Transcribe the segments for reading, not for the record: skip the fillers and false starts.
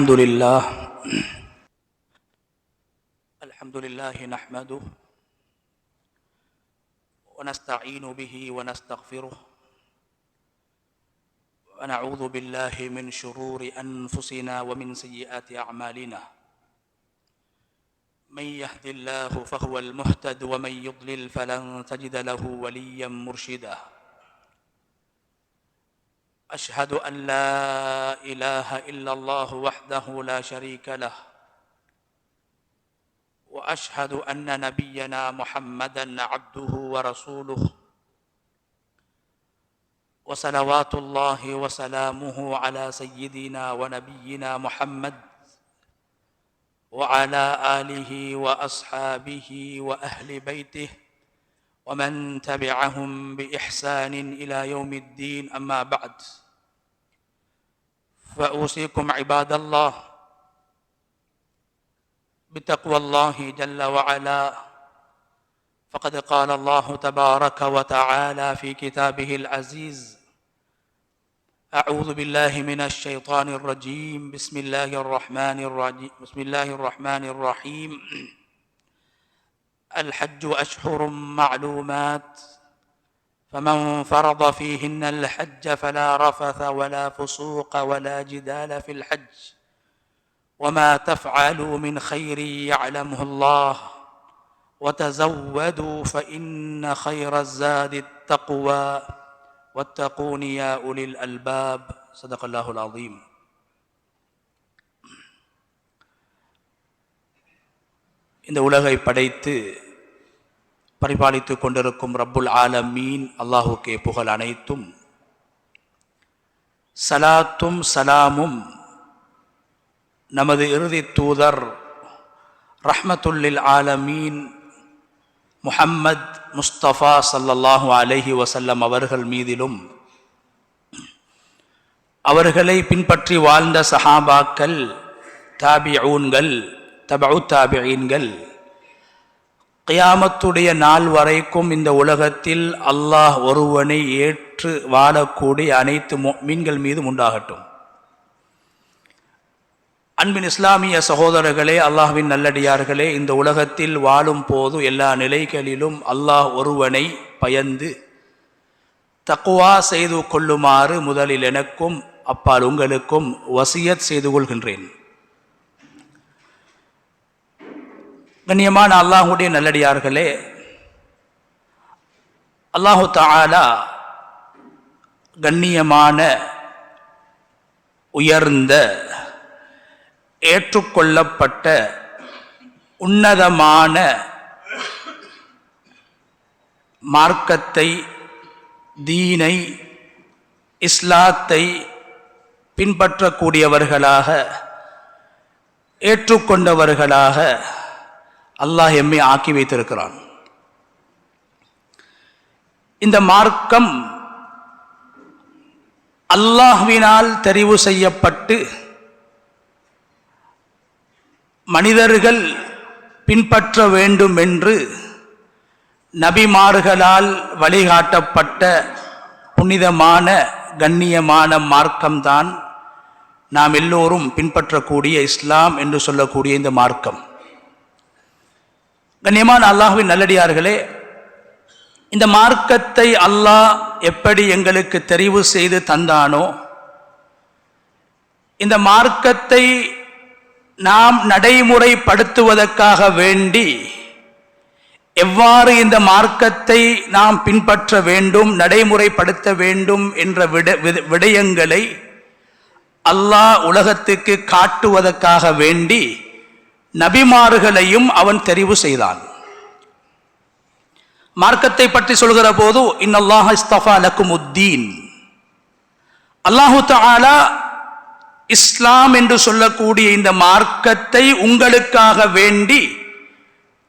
الحمد لله نحمده ونستعين به ونستغفره ونعوذ بالله من شرور أنفسنا ومن سيئات أعمالنا من يهد الله فهو المهتد ومن يضلل فلن تجد له وليا مرشدا أشهد أن لا إله إلا الله وحده لا شريك له وأشهد أن نبينا محمدا عبده ورسوله وصلوات الله وسلامه على سيدنا ونبينا محمد وعلى آله وأصحابه وأهل بيته ومن تبعهم بإحسان إلى يوم الدين أما بعد فأوصيكم عباد الله بتقوى الله جل وعلا فقد قال الله تبارك وتعالى في كتابه العزيز أعوذ بالله من الشيطان الرجيم بسم الله الرحمن الرحيم الحج أشهر معلومات فمن فرض فيهن الحج فلا رفث ولا فسوق ولا جدال في الحج وما تفعلوا من خير يعلمه الله وتزودوا فإن خير الزاد التقوى واتقون يا أولي الألباب صدق الله العظيم. இந்த உலகை படைத்து பரிபாலித்துக் கொண்டிருக்கும் ரப்புல் ஆலமீன் அல்லாஹுக்கே புகழ் அனைத்தும். சலாத்தும் சலாமும் நமது இறுதி தூதர் ரஹ்மத்துல்லில் ஆலமீன் முஹம்மத் முஸ்தபா ஸல்லல்லாஹு அலைஹி வஸல்லம் அவர்கள் மீதிலும் அவர்களை பின்பற்றி வாழ்ந்த சஹாபாக்கள், தாபிஊன்கள், தபஉ தாபிஈன்கள், கியாமத்துடைய நாள் வரைக்கும் இந்த உலகத்தில் அல்லாஹ் ஒருவனை ஏற்று வாழக்கூடிய அனைத்து முஃமின்கள் மீதும் உண்டாகட்டும். அன்பின் இஸ்லாமிய சகோதரர்களே, அல்லாஹ்வின் நல்லடியார்களே, இந்த உலகத்தில் வாழும் போது எல்லா நிலைகளிலும் அல்லாஹ் ஒருவனை பயந்து தக்வா செய்து கொள்ளுமாறு முதலில் எனக்கும் அப்பால் உங்களுக்கும் வசியத் செய்து கொள்கின்றேன். கண்ணியமான அல்லாஹுடைய நல்லடியார்களே, அல்லாஹு தஆலா கண்ணியமான, உயர்ந்த, ஏற்றுக்கொள்ளப்பட்ட உன்னதமான மார்க்கத்தை, தீனை, இஸ்லாத்தை பின்பற்றக்கூடியவர்களாக, ஏற்றுக்கொண்டவர்களாக அல்லாஹ் எம்மை ஆக்கி வைத்திருக்கிறான். இந்த மார்க்கம் அல்லாஹ்வினால் தெரிவு செய்யப்பட்டு மனிதர்கள் பின்பற்ற வேண்டும் என்று நபிமார்களால் வழிகாட்டப்பட்ட புனிதமான, கண்ணியமான மார்க்கம்தான் நாம் எல்லோரும் பின்பற்றக்கூடிய இஸ்லாம் என்று சொல்லக்கூடிய இந்த மார்க்கம். கண்ணியமான அல்லாஹ்வின் நல்லடியார்களே, இந்த மார்க்கத்தை அல்லாஹ் எப்படி எங்களுக்கு தெரிவு செய்து தந்தானோ, இந்த மார்க்கத்தை நாம் நடைமுறைப்படுத்துவதற்காக வேண்டி எவ்வாறு இந்த மார்க்கத்தை நாம் பின்பற்ற வேண்டும், நடைமுறைப்படுத்த வேண்டும் என்ற விடயங்களை அல்லாஹ் உலகத்துக்கு காட்டுவதற்காக வேண்டி நபிமார்களையும் அவன் தெரிவு செய்தான். மார்க்கத்தை பற்றி சொல்கிற போது இன்னல்லாஹ இஸ்தஃபா லக்குமுத்தீன், அல்லாஹு தஆலா இஸ்லாம் என்று சொல்லக்கூடிய இந்த மார்க்கத்தை உங்களுக்காக வேண்டி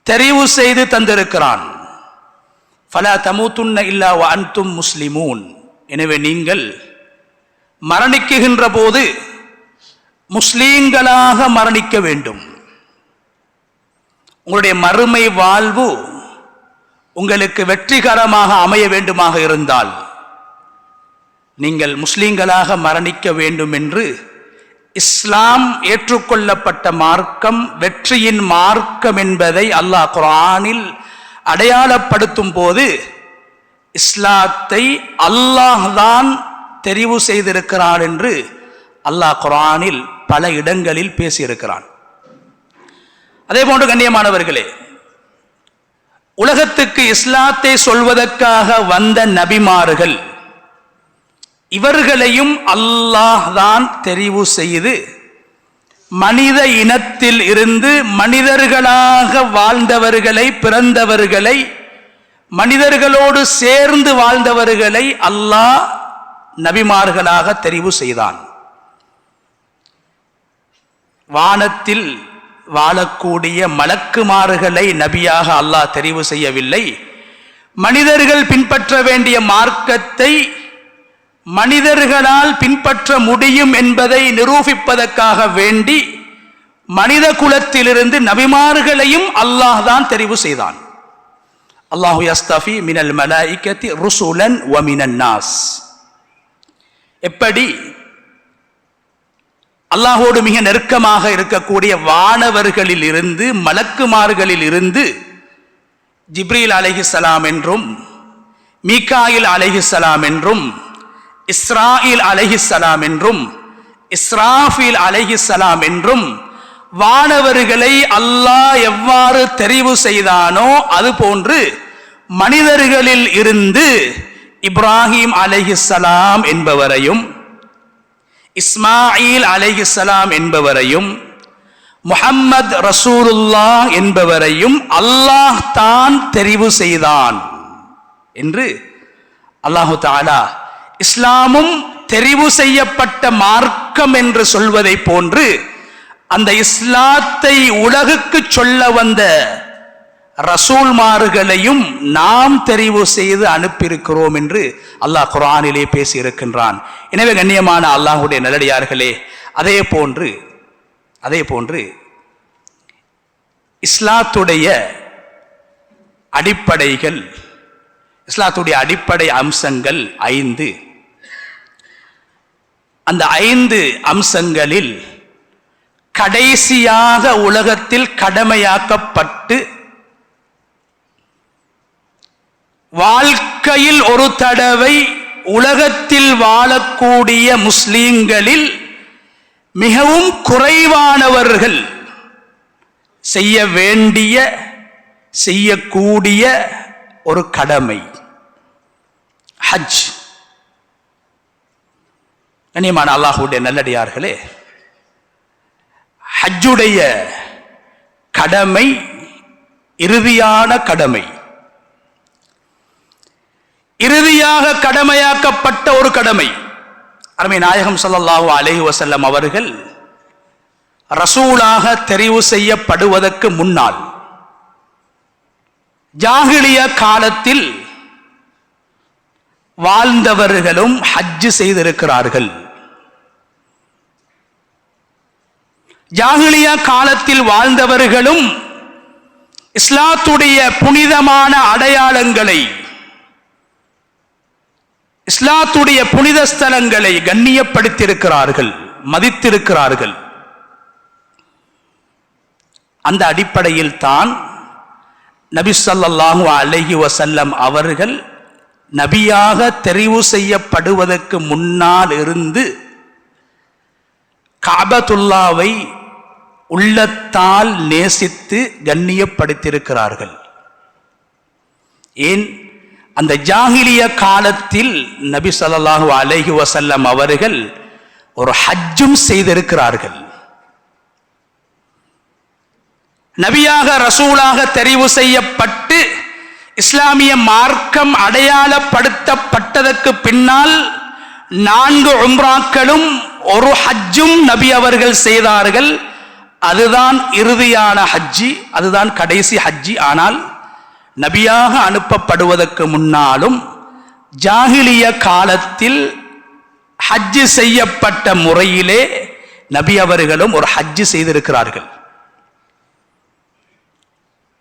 தெரிவு செய்து தந்திருக்கிறான். ஃபலா தமூதுன்ன இல்லா வ அன்தும் முஸ்லிமூன். எனவே நீங்கள் மரணிக்குகின்ற போது முஸ்லீம்களாக மரணிக்க வேண்டும். உங்களுடைய மறுமை வாழ்வு உங்களுக்கு வெற்றிகரமாக அமைய வேண்டுமாக இருந்தால் நீங்கள் முஸ்லீம்களாக மரணிக்க வேண்டும் என்று இஸ்லாம் ஏற்றுக்கொள்ளப்பட்ட மார்க்கம், வெற்றியின் மார்க்கம் என்பதை அல்லாஹ் குர்ஆனில் அடையாளப்படுத்தும் போது இஸ்லாத்தை அல்லாஹ் தான் தெரிவு செய்திருக்கிறான் என்று அல்லாஹ் குர்ஆனில் பல இடங்களில் பேசியிருக்கிறான். அதே போன்று கண்ணியமானவர்களே, உலகத்துக்கு இஸ்லாத்தை சொல்வதற்காக வந்த நபிமார்கள் இவர்களையும் அல்லாஹ் தான் தெரிவு செய்து மனித இனத்தில் இருந்து மனிதர்களாக வாழ்ந்தவர்களை, பிறந்தவர்களை, மனிதர்களோடு சேர்ந்து வாழ்ந்தவர்களை அல்லாஹ் நபிமார்களாக தெரிவு செய்தான். வானத்தில் வாழக்கூடிய மலக்குமார்களை நபியாக அல்லாஹ் தெரிவு செய்யவில்லை. மனிதர்கள் பின்பற்ற வேண்டிய மார்க்கத்தை மனிதர்களால் பின்பற்ற முடியும் என்பதை நிரூபிப்பதற்காக வேண்டி மனித குலத்திலிருந்து நபிமார்களையும் அல்லாஹ் தான் தெரிவு செய்தான். அல்லாஹு யஸ்தஃபி மினல் மலாயிகத்தி ருசுலன் வ மினன் நாஸ். எப்படி அல்லாஹோடு மிக நெருக்கமாக இருக்கக்கூடிய வானவர்களில் இருந்து, மலக்குமார்களில் இருந்து ஜிப்ரீல் அலைஹிஸ்ஸலாம் என்றும், மீகாயில் அலைஹிஸ்ஸலாம் என்றும், இஸ்ராயில் அலைஹிஸ்ஸலாம் என்றும், இஸ்ராஃபில் அலைஹிஸ்ஸலாம் என்றும் வானவர்களை அல்லாஹ் எவ்வாறு தெரிவு செய்தானோ அதுபோன்று மனிதர்களில் இருந்து இப்ராஹிம் அலைஹிஸ்ஸலாம் என்பவரையும், இஸ்மாயில் அலைஹிஸ்ஸலாம் என்பவரையும், முஹம்மது ரசூலுல்லாஹ் என்பவரையும் அல்லாஹ் தான் தெரிவு செய்தான் என்று அல்லாஹு தஆலா இஸ்லாமும் தெரிவு செய்யப்பட்ட மார்க்கம் என்று சொல்வதை போன்று அந்த இஸ்லாத்தை உலகுக்கு சொல்ல வந்த ரசூல்மார்களையும் நாம் தெரிவு செய்து அனுப்பியிருக்கிறோம் என்று அல்லாஹ் குர்ஆனிலே பேசி இருக்கின்றான். எனவே கண்ணியமான அல்லாஹ்வுடைய நல்லடியார்களே, அதே போன்று இஸ்லாத்துடைய அடிப்படைகள், இஸ்லாத்துடைய அடிப்படை அம்சங்கள் 5. அந்த 5 அம்சங்களில் கடைசியாக உலகத்தில் கடமையாக்கப்பட்டு வாழ்க்கையில் ஒரு தடவை உலகத்தில் வாழக்கூடிய முஸ்லிம்களில் மிகவும் குறைவானவர்கள் செய்ய வேண்டிய, செய்யக்கூடிய ஒரு கடமை ஹஜ். கண்ணியமான அல்லாஹ்வுடைய நல்லடியார்களே, ஹஜ்ஜுடைய கடமை இறுதியான கடமை, இறுதியாக கடமையாக்கப்பட்ட ஒரு கடமை. அருமை நாயகம் ஸல்லல்லாஹு அலைஹி வஸல்லம் அவர்கள் ரசூலாக தெரிவு செய்யப்படுவதற்கு முன்னால் ஜாஹிலிய காலத்தில் வாழ்ந்தவர்களும் ஹஜ் செய்திருக்கிறார்கள். ஜாஹிலிய காலத்தில் வாழ்ந்தவர்களும் இஸ்லாத்துடைய புனிதமான அடையாளங்களை, இஸ்லாத்துடைய புனித ஸ்தலங்களை கண்ணியப்படுத்தியிருக்கிறார்கள், மதித்திருக்கிறார்கள். அந்த அடிப்படையில் தான் நபி ஸல்லல்லாஹு அலைஹி வஸல்லம் அவர்கள் நபியாக தெரிவு செய்யப்படுவதற்கு முன்னால் இருந்து கஅபத்துல்லாவை உள்ளத்தால் நேசித்து கண்ணியப்படுத்தியிருக்கிறார்கள். ஏன்? அந்த ஜாஹிலிய காலத்தில் நபி ஸல்லல்லாஹு அலைஹி வஸல்லம் அவர்கள் ஒரு ஹஜ்ஜும் செய்திருக்கிறார்கள். நபியாக ரசூலாக தெரிவு செய்யப்பட்டு இஸ்லாமிய மார்க்கம் அடையாளப்படுத்தப்பட்டதற்கு பின்னால் 4 உம்ராக்களும் ஒரு ஹஜ்ஜும் நபி அவர்கள் செய்தார்கள். அதுதான் இறுதியான ஹஜ்ஜி, அதுதான் கடைசி ஹஜ்ஜி. ஆனால் நபியாக அனுப்பப்படுவதற்கு முன்னாலும் ஜாஹிலிய காலத்தில் ஹஜ்ஜு செய்யப்பட்ட முறையிலே நபி அவர்களும் ஒரு ஹஜ்ஜு செய்திருக்கிறார்கள்.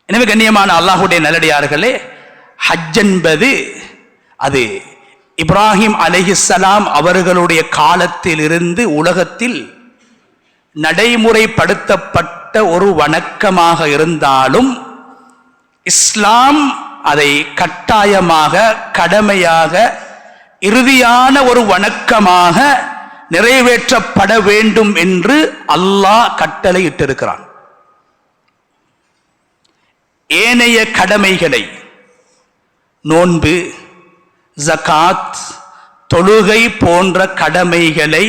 எனவே கண்ணியமான அல்லாஹ்வுடைய நல்லடியார்களே, ஹஜ் என்பது அது இப்ராஹிம் அலைஹிஸ்ஸலாம் அவர்களுடைய காலத்தில் இருந்து உலகத்தில் நடைமுறைப்படுத்தப்பட்ட ஒரு வணக்கமாக இருந்தாலும் இஸ்லாம் அதை கட்டாயமாக, கடமையாக, இறுதியான ஒரு வணக்கமாக நிறைவேற்றப்பட வேண்டும் என்று அல்லாஹ் கட்டளை இட்டிருக்கிறான். ஏனைய கடமைகளை, நோன்பு, ஜகாத், தொழுகை போன்ற கடமைகளை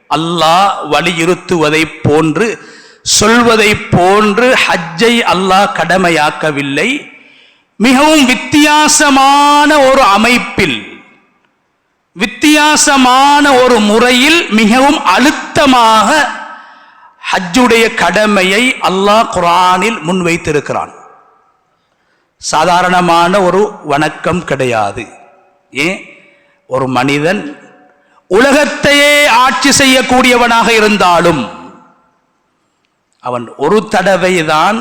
அல்லாஹ் வலியுறுத்துவதை போன்று, சொல்வதை போன்று ஹஜ்ஜை அல்லாஹ் கடமையாக்கவில்லை. மிகவும் வித்தியாசமான ஒரு அமைப்பில், வித்தியாசமான ஒரு முறையில், மிகவும் அழுத்தமாக ஹஜ்ஜுடைய கடமையை அல்லாஹ் குர்ஆனில் முன்வைத்திருக்கிறான். சாதாரணமான ஒரு வணக்கம் கிடையாது. ஏன், ஒரு மனிதன் உலகத்தையே ஆட்சி செய்யக்கூடியவனாக இருந்தாலும் அவன் ஒரு தடவை தான்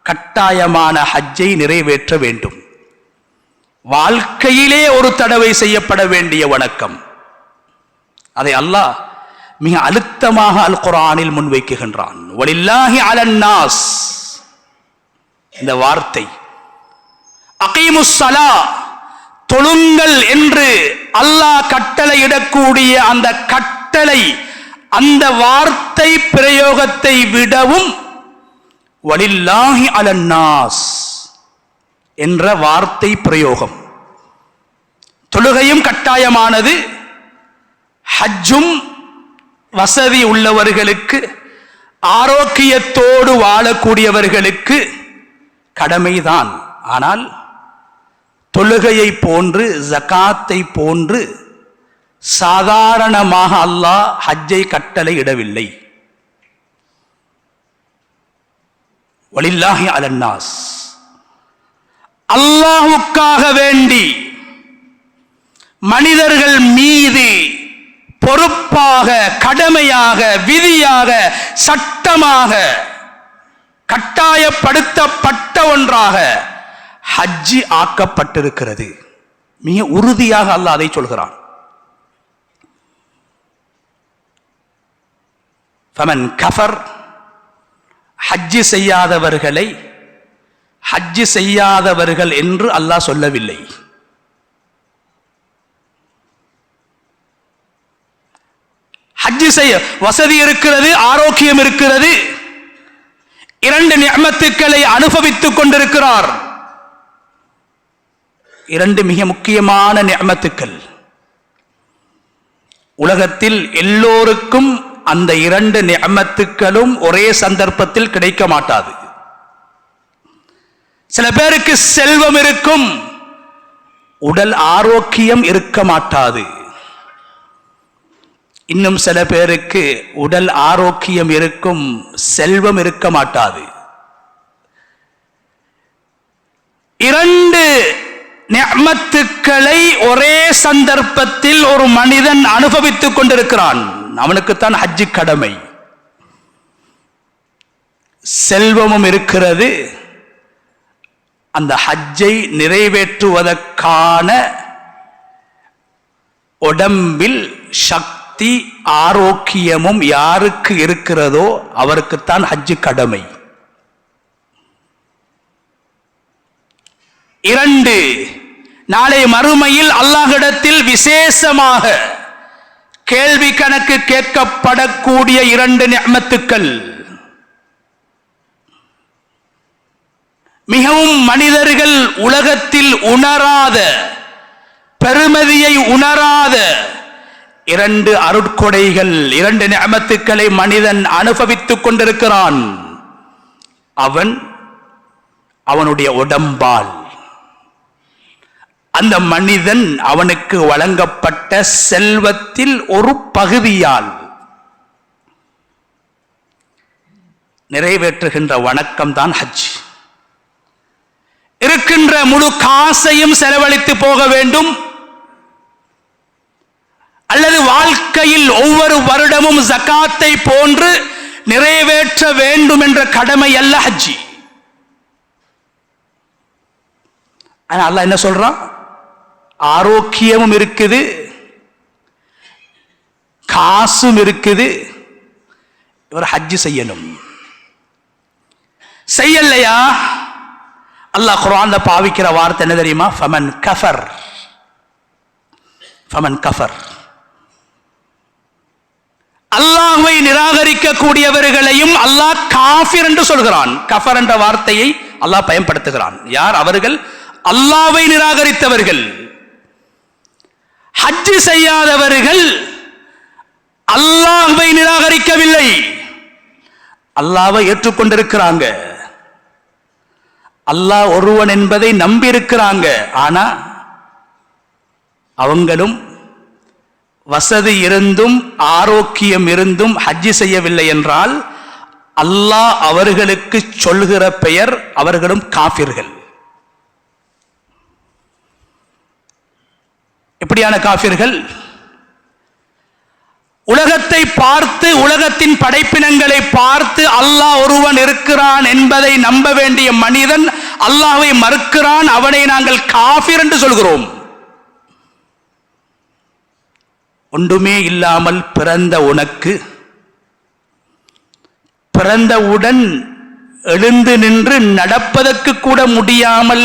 கட்டாயமான ஹஜ்ஜை நிறைவேற்ற வேண்டும். வாழ்க்கையிலே ஒரு தடவை செய்யப்பட வேண்டிய வணக்கம். அதை அல்லாஹ் மிக அழுத்தமாக அல் குர்ஆனில் முன்வைக்குகின்றான். வலில்லாஹி அலன்னாஸ், இந்த வார்த்தை அகீமுஸ்ஸலா, தொழுங்கள் என்று அல்லாஹ் கட்டளையிடக்கூடிய அந்த கட்டளை, அந்த வார்த்தை பிரயோகத்தை விடவும் வலில்லாஹி அலன்னாஸ் என்ற வார்த்தை பிரயோகம். தொழுகையும் கட்டாயமானது, ஹஜ்ஜும் வசதி உள்ளவர்களுக்கு, ஆரோக்கியத்தோடு வாழக்கூடியவர்களுக்கு கடமைதான். ஆனால் தொழுகையை போன்று, ஜகாத்தை போன்று சாதாரணமாக அல்லாஹ் ஹஜ்ஜை கட்டளை இடவில்லை. வலில்லாஹி அலன்னாஸ், அல்லாஹ்வுக்காக வேண்டி மனிதர்கள் மீது பொறுப்பாக, கடமையாக, விதியாக, சட்டமாக கட்டாயப்படுத்தப்பட்ட ஒன்றாக ஹஜ்ஜி ஆக்கப்பட்டிருக்கிறது. மிக உறுதியாக அல்லாஹ் அதை சொல்கிறான். ஃபமன் கஃபர், ஹஜ்ஜி செய்யாதவர்களை ஹஜ்ஜி செய்யாதவர்கள் என்று அல்லாஹ் சொல்லவில்லை. ஹஜ்ஜி செய்ய வசதி இருக்கிறது, ஆரோக்கியம் இருக்கிறது, இரண்டு நிஅமத்துக்களை அனுபவித்துக் கொண்டிருக்கிறார். இரண்டு மிக முக்கியமான நிஅமத்துக்கள். உலகத்தில் எல்லோருக்கும் அந்த இரண்டு நிஅமத்துக்களும் ஒரே சந்தர்ப்பத்தில் கிடைக்க மாட்டாது. சில பேருக்கு செல்வம் இருக்கும், உடல் ஆரோக்கியம் இருக்க மாட்டாது. இன்னும் சில பேருக்கு உடல் ஆரோக்கியம் இருக்கும், செல்வம் இருக்க மாட்டாது. இரண்டு நிஅமத்துக்களை ஒரே சந்தர்ப்பத்தில் ஒரு மனிதன் அனுபவித்துக் கொண்டிருக்கிறான். அவனுக்குத்தான் ஹஜ்ஜு கடமை. செல்வமும் இருக்கிறது, அந்த ஹஜ்ஜை நிறைவேற்றுவதற்கான உடம்பில் சக்தி, ஆரோக்கியமும் யாருக்கு இருக்கிறதோ அவருக்குத்தான் ஹஜ்ஜு கடமை. இரண்டு, நாளை மறுமையில் அல்லாஹ்விடத்தில் விசேஷமாக கேள்வி கணக்கு கேட்கப்படக்கூடிய இரண்டு நிஅமத்துக்கள். மிகவும் மனிதர்கள் உலகத்தில் உணராத, பெருமதியை உணராத இரண்டு அருட்கொடைகள், இரண்டு நிஅமத்துக்களை மனிதன் அனுபவித்துக் கொண்டிருக்கிறான். அவனுடைய உடம்பால், அந்த மனிதன் அவனுக்கு வழங்கப்பட்ட செல்வத்தில் ஒரு பகுதியால் நிறைவேற்றுகின்ற வணக்கம் தான் ஹஜ். இருக்கின்ற முழு காசையும் செலவழித்து போக வேண்டும், அல்லது வாழ்க்கையில் ஒவ்வொரு வருடமும் ஜகாத்தை போன்று நிறைவேற்ற வேண்டும் என்ற கடமை அல்ல ஹஜ்ஜி. அல்லாஹ் என்ன சொல்றான்? ஆரோக்கியமும் இருக்குது, காசும் இருக்குது, இவர் ஹஜ் செய்யணும். செய்யலையா, அல்லாஹ் குர்ஆன்ல பாவிக்கிற வார்த்தை என்ன தெரியுமா? ஃபமன் கஃபர். ஃபமன் கஃபர், அல்லாஹ்வை நிராகரிக்க கூடியவர்களையும் அல்லாஹ் காஃபிர் என்று சொல்கிறான். கஃபர் என்ற வார்த்தையை அல்லாஹ் பயன்படுத்துகிறான். யார் அவர்கள்? அல்லாஹ்வை நிராகரித்தவர்கள். ஹஜ் செய்யாதவர்கள் அல்லாஹ்வை நிராகரிக்கவில்லை, அல்லாஹ்வை ஏற்றுக்கொண்டிருக்கிறாங்க, அல்லாஹ் ஒருவன் என்பதை நம்பி இருக்கிறாங்க. ஆனா அவங்களும் வசதி இருந்தும் ஆரோக்கியம் இருந்தும் ஹஜ் செய்யவில்லை என்றால் அல்லாஹ் அவர்களுக்கு சொல்கிற பெயர் அவர்களும் காஃபிர்கள். எப்படியான காஃபிர்கள்? உலகத்தை பார்த்து, உலகத்தின் படைப்பினங்களை பார்த்து அல்லாஹ் ஒருவன் இருக்கிறான் என்பதை நம்ப வேண்டிய மனிதன் அல்லாஹ்வை மறுக்கிறான், அவனை நாங்கள் காஃபிர் என்று சொல்கிறோம். ஒன்றுமே இல்லாமல் பிறந்த உனக்கு, பிறந்தவுடன் எழுந்து நின்று நடப்பதற்கு கூட முடியாமல்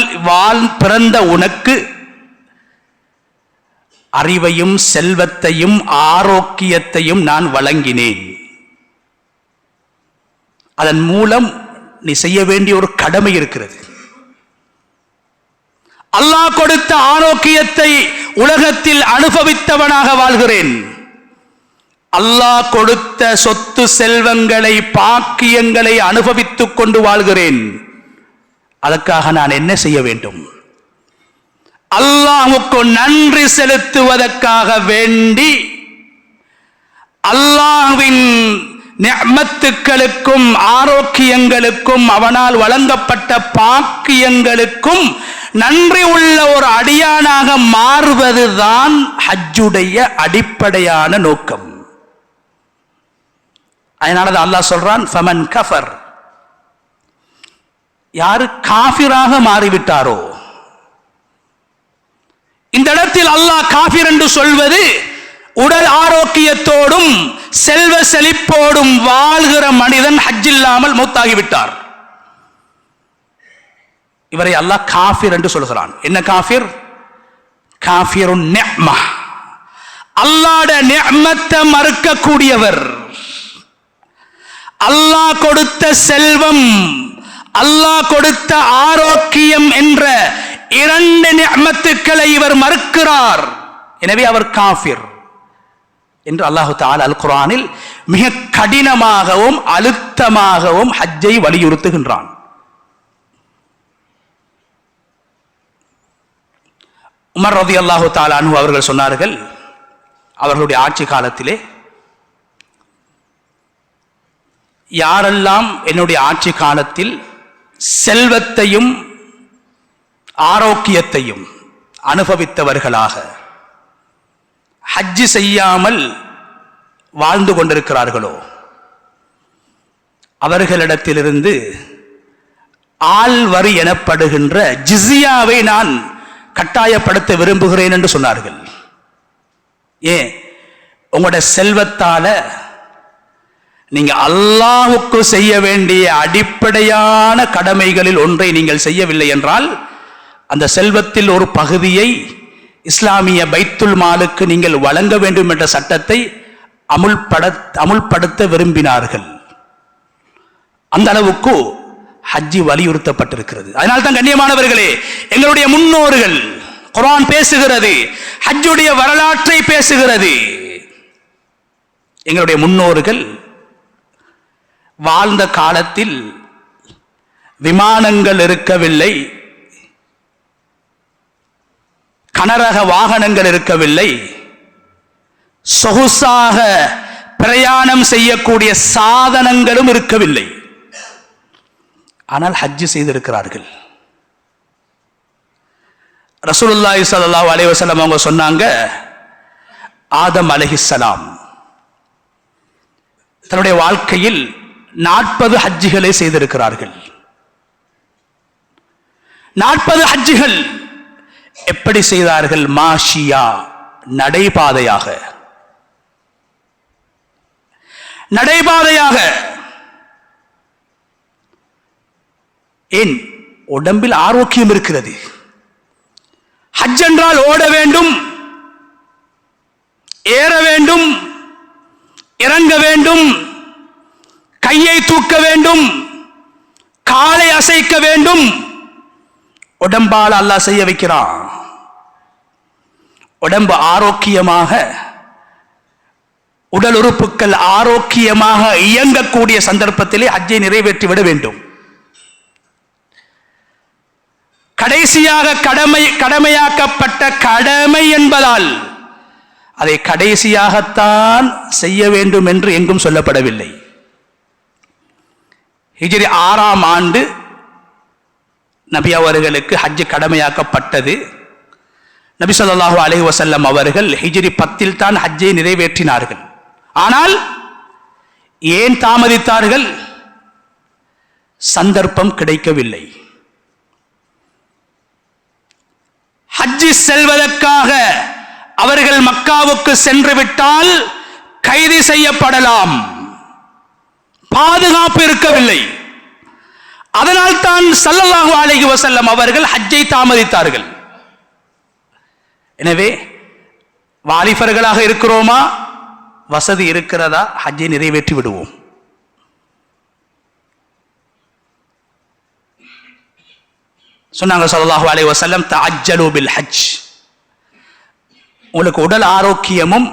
பிறந்த உனக்கு அறிவையும் செல்வத்தையும் ஆரோக்கியத்தையும் நான் வழங்கினேன். அதன் மூலம் நீ செய்ய வேண்டிய ஒரு கடமை இருக்கிறது. அல்லாஹ் கொடுத்த ஆரோக்கியத்தை உலகத்தில் அனுபவித்தவனாக வாழ்கிறேன். அல்லாஹ் கொடுத்த சொத்து செல்வங்களை, பாக்கியங்களை அனுபவித்துக் கொண்டு வாழ்கிறேன். அதற்காக நான் என்ன செய்ய வேண்டும்? அல்லாஹ்வுக்கு நன்றி செலுத்துவதற்காக வேண்டி அல்லாஹ்வின் நிஅமத்துக்களுக்கும் ஆரோக்கியங்களுக்கும் அவனால் வழங்கப்பட்ட பாக்கியங்களுக்கும் நன்றி உள்ள ஒரு அடியானாக மாறுவதுதான் ஹஜ்ஜுடைய அடிப்படையான நோக்கம். அதனாலதான் அல்லாஹ் சொல்றான் ஃபமன் கஃபர். யாரு காஃபிராக மாறிவிட்டாரோ, இந்த இடத்தில் அல்லாஹ் காஃபிர் என்று சொல்வது உடல் ஆரோக்கியத்தோடும் செல்வ செழிப்போடும் வாழ்கிற மனிதன் ஹஜ் இல்லாமல் மௌத்தாகிவிட்டார். இவரை அல்லாஹ் காஃபிர் என்று சொல்கிறான். என்ன காஃபிர்? காஃபிருன் நிஅமா, அல்லாஹ்வுடைய நிஅமத்தை மறுக்கக்கூடியவர். அல்லாஹ் கொடுத்த செல்வம், அல்லாஹ் கொடுத்த ஆரோக்கியம் என்ற இரண்டு நிஅமத்துக்களை இவர் மறுக்கிறார். எனவே அவர் காஃபிர் என்று அல்லாஹு தஆலா அல் குர்ஆனில் மிக கடினமாகவும் அழுத்தமாகவும் ஹஜ்ஜை வலியுறுத்துகின்றான். உமர் ரலியல்லாஹு தஆலா அன்ஹு அவர்கள் சொன்னார்கள், அவர்களுடைய ஆட்சி காலத்திலே யாரெல்லாம் என்னுடைய ஆட்சி காலத்தில் செல்வத்தையும் ஆரோக்கியத்தையும் அனுபவித்தவர்களாக ஹஜ் செய்யாமல் வாழ்ந்து கொண்டிருக்கிறார்களோ அவர்களிடத்திலிருந்து ஆள் வரி எனப்படுகின்ற ஜிஸியாவை நான் கட்டாயப்படுத்த விரும்புகிறேன் என்று சொன்னார்கள். ஏன்? உங்களுடைய செல்வத்தால நீங்க அல்லாஹ்வுக்கு செய்ய வேண்டிய அடிப்படையான கடமைகளில் ஒன்றை நீங்கள் செய்யவில்லை என்றால் அந்த செல்வத்தில் ஒரு பகுதியை இஸ்லாமிய பைத்துல் மாலுக்கு நீங்கள் வழங்க வேண்டும் என்ற சட்டத்தை அமுல்படுத்த விரும்பினார்கள். அந்த அளவுக்கு ஹஜ்ஜி வலியுறுத்தப்பட்டிருக்கிறது. அதனால் தான் கண்ணியமானவர்களே, எங்களுடைய முன்னோர்கள், குர்ஆன் பேசுகிறது, ஹஜ்ஜுடைய வரலாற்றை பேசுகிறது. எங்களுடைய முன்னோர்கள் வாழ்ந்த காலத்தில் விமானங்கள் இருக்கவில்லை, கனரக வாகனங்கள் இருக்கவில்லை, சொகுசாக பிரயாணம் செய்யக்கூடிய சாதனங்களும் இருக்கவில்லை. ஆனால் ஹஜ் செய்திருக்கிறார்கள். ரசூலுல்லாஹி ஸல்லல்லாஹு அலைஹி வஸல்லம் அவங்க சொன்னாங்க, ஆதம் அலைஹிஸ்ஸலாம் தன்னுடைய வாழ்க்கையில் 40 ஹஜ்ஜுகளை செய்திருக்கிறார்கள். 40 ஹஜ்ஜுகள் எப்படி செய்தார்கள்? மாஷியா, நடைபாதையாக. நடைபாதையாக. ஏன்? உடம்பில் ஆரோக்கியம் இருக்கிறது. ஹஜ் என்றால் ஓட வேண்டும், ஏற வேண்டும், இறங்க வேண்டும், கையை தூக்க வேண்டும், காலை அசைக்க வேண்டும். உடம்பால் அல்லாஹ் செய்ய வைக்கிறான். உடம்பு ஆரோக்கியமாக, உடல் உறுப்புகள் ஆரோக்கியமாக இயங்கக்கூடிய சந்தர்ப்பத்திலே ஹஜ்ஜை நிறைவேற்றிவிட வேண்டும். கடைசியாக கடமையாக்கப்பட்ட கடமை என்பதால் அதை கடைசியாகத்தான் செய்ய வேண்டும் என்று எங்கும் சொல்லப்படவில்லை. ஹிஜ்ரி 6ஆம் ஆண்டு நபி அவர்களுக்கு ஹஜ் கடமையாக்கப்பட்டது. நபி ஸல்லல்லாஹு அலைஹி வஸல்லம் அவர்கள் ஹிஜ்ரி 10 தான் ஹஜ்ஜை நிறைவேற்றினார்கள். ஆனால் ஏன் தாமதித்தார்கள்? சந்தர்ப்பம் கிடைக்கவில்லை. ஹஜ் செல்வதற்காக அவர்கள் மக்காவுக்கு சென்று விட்டால் கைது செய்யப்படலாம், பாதுகாப்பு இருக்கவில்லை. அதனால் தான் ஸல்லல்லாஹு அலைஹி வஸல்லம் அவர்கள் ஹஜ்ஜை தாமதித்தார்கள். எனவே வாலிபர்களாக இருக்கிறோமா, வசதி இருக்கிறதா, ஹஜ்ஜை நிறைவேற்றி விடுவோம். சொன்னாங்க ஸல்லல்லாஹு அலைஹி வஸல்லம், தஅஜ்ஜலு பில் ஹஜ். உங்களுக்கு உடல் ஆரோக்கியமும்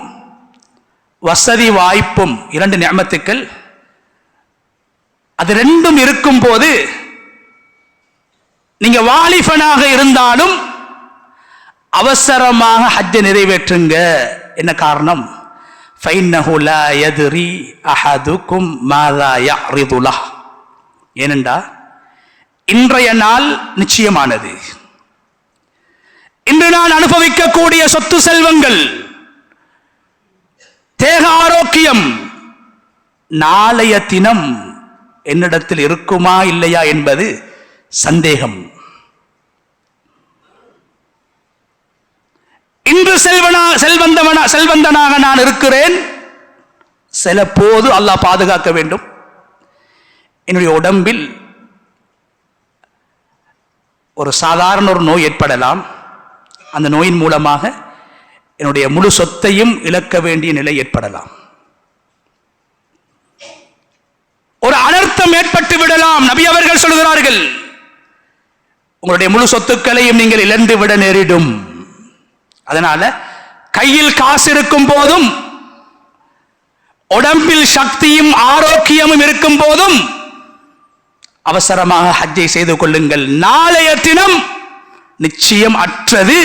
வசதி வாய்ப்பும், இரண்டு நிஅமத்துக்கள், அது ரெண்டும் இருக்கும் போது நீங்க வாலிபனாக இருந்தாலும் அவசரமாக ஹஜ்ஜை நிறைவேற்றுங்க. என்ன காரணம்? ஃபைன்னஹு லா யத்ரி அஹதுக்கும் மாதா யஅரிது லஹ். ஏனென்றா இன்றைய நாள் நிச்சயமானது. இன்று நான் அனுபவிக்கக்கூடிய சொத்து செல்வங்கள், தேக ஆரோக்கியம், நாளைய தினம் என்னிடத்தில் இருக்குமா இல்லையா என்பது சந்தேகம். இன்று செல்வந்தனாக நான் இருக்கிறேன், சில போது அல்லாஹ் பாதுகாக்க வேண்டும். என்னுடைய உடம்பில் ஒரு சாதாரண ஒரு நோய் ஏற்படலாம். அந்த நோயின் மூலமாக என்னுடைய முழு சொத்தையும் இழக்க வேண்டிய நிலை ஏற்படலாம். ஒரு அனர்த்தம் ஏற்பட்டு விடலாம். நபி அவர்கள் சொல்கிறார்கள், உங்களுடைய முழு சொத்துக்களையும் நீங்கள் இழந்து விட நேரிடும். அதனால கையில் காசு இருக்கும் போதும், உடம்பில் சக்தியும் ஆரோக்கியமும் இருக்கும் போதும் அவசரமாக ஹஜ்ஜை செய்து கொள்ளுங்கள். நாளைய தினம் நிச்சயம் அற்றது.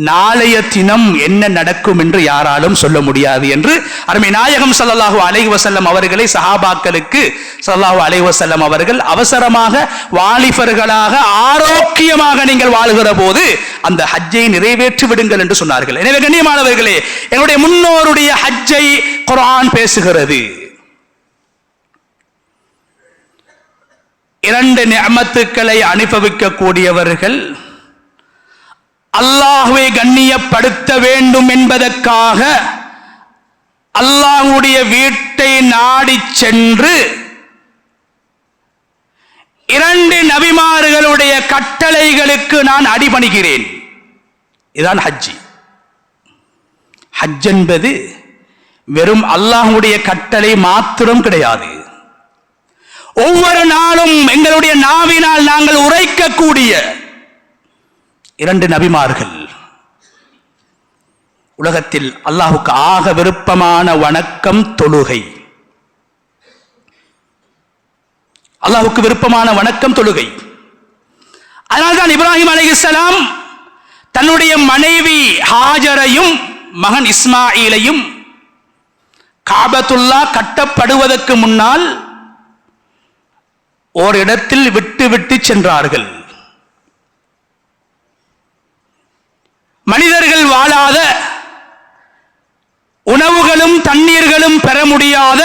நாளைய தினம் என்ன நடக்கும் என்று யாராலும் சொல்ல முடியாது என்று அருமை நாயகம் ஸல்லல்லாஹு அலைஹி வஸல்லம் அவர்களை சஹாபாக்களுக்கு ஸல்லல்லாஹு அலைஹி வஸல்லம் அவர்கள் அவசரமாக வாலிபர்களாக ஆரோக்கியமாக நீங்கள் வாழுகிற போது அந்த ஹஜ்ஜை நிறைவேற்றி விடுங்கள் என்று சொன்னார்கள். எனவே கண்ணியமானவர்களே, என்னுடைய முன்னோருடைய ஹஜ்ஜை குர்ஆன் பேசுகிறது. இரண்டு நிஅமத்துக்களை அனுபவிக்க கூடியவர்கள் அல்லாஹ்வை கண்ணியப்படுத்த வேண்டும் என்பதற்காக அல்லாஹ்வுடைய வீட்டை நாடி சென்று இரண்டு நபிமார்களுடைய கட்டளைகளுக்கு நான் அடிபணிகிறேன். இதுதான் ஹஜ்ஜி. ஹஜ் என்பது வெறும் அல்லாஹ்வுடைய கட்டளை மாத்திரம் கிடையாது. ஒவ்வொரு நாளும் எங்களுடைய நாவினால் நாங்கள் உரைக்கக்கூடிய இரண்டு நபிமார்கள். உலகத்தில் அல்லாஹுக்கு ஆக விருப்பமான வணக்கம் தொழுகை. அல்லாஹுக்கு விருப்பமான வணக்கம் தொழுகை. அதனால்தான் இப்ராஹிம் அலைஹிஸ்ஸலாம் தன்னுடைய மனைவி ஹாஜரையும் மகன் இஸ்மாயிலையும் காபத்துல்லா கட்டப்படுவதற்கு முன்னால் ஓரிடத்தில் விட்டு விட்டு சென்றார்கள். மனிதர்கள் வாழாத, உணவுகளும் தண்ணீர்களும் பெற முடியாத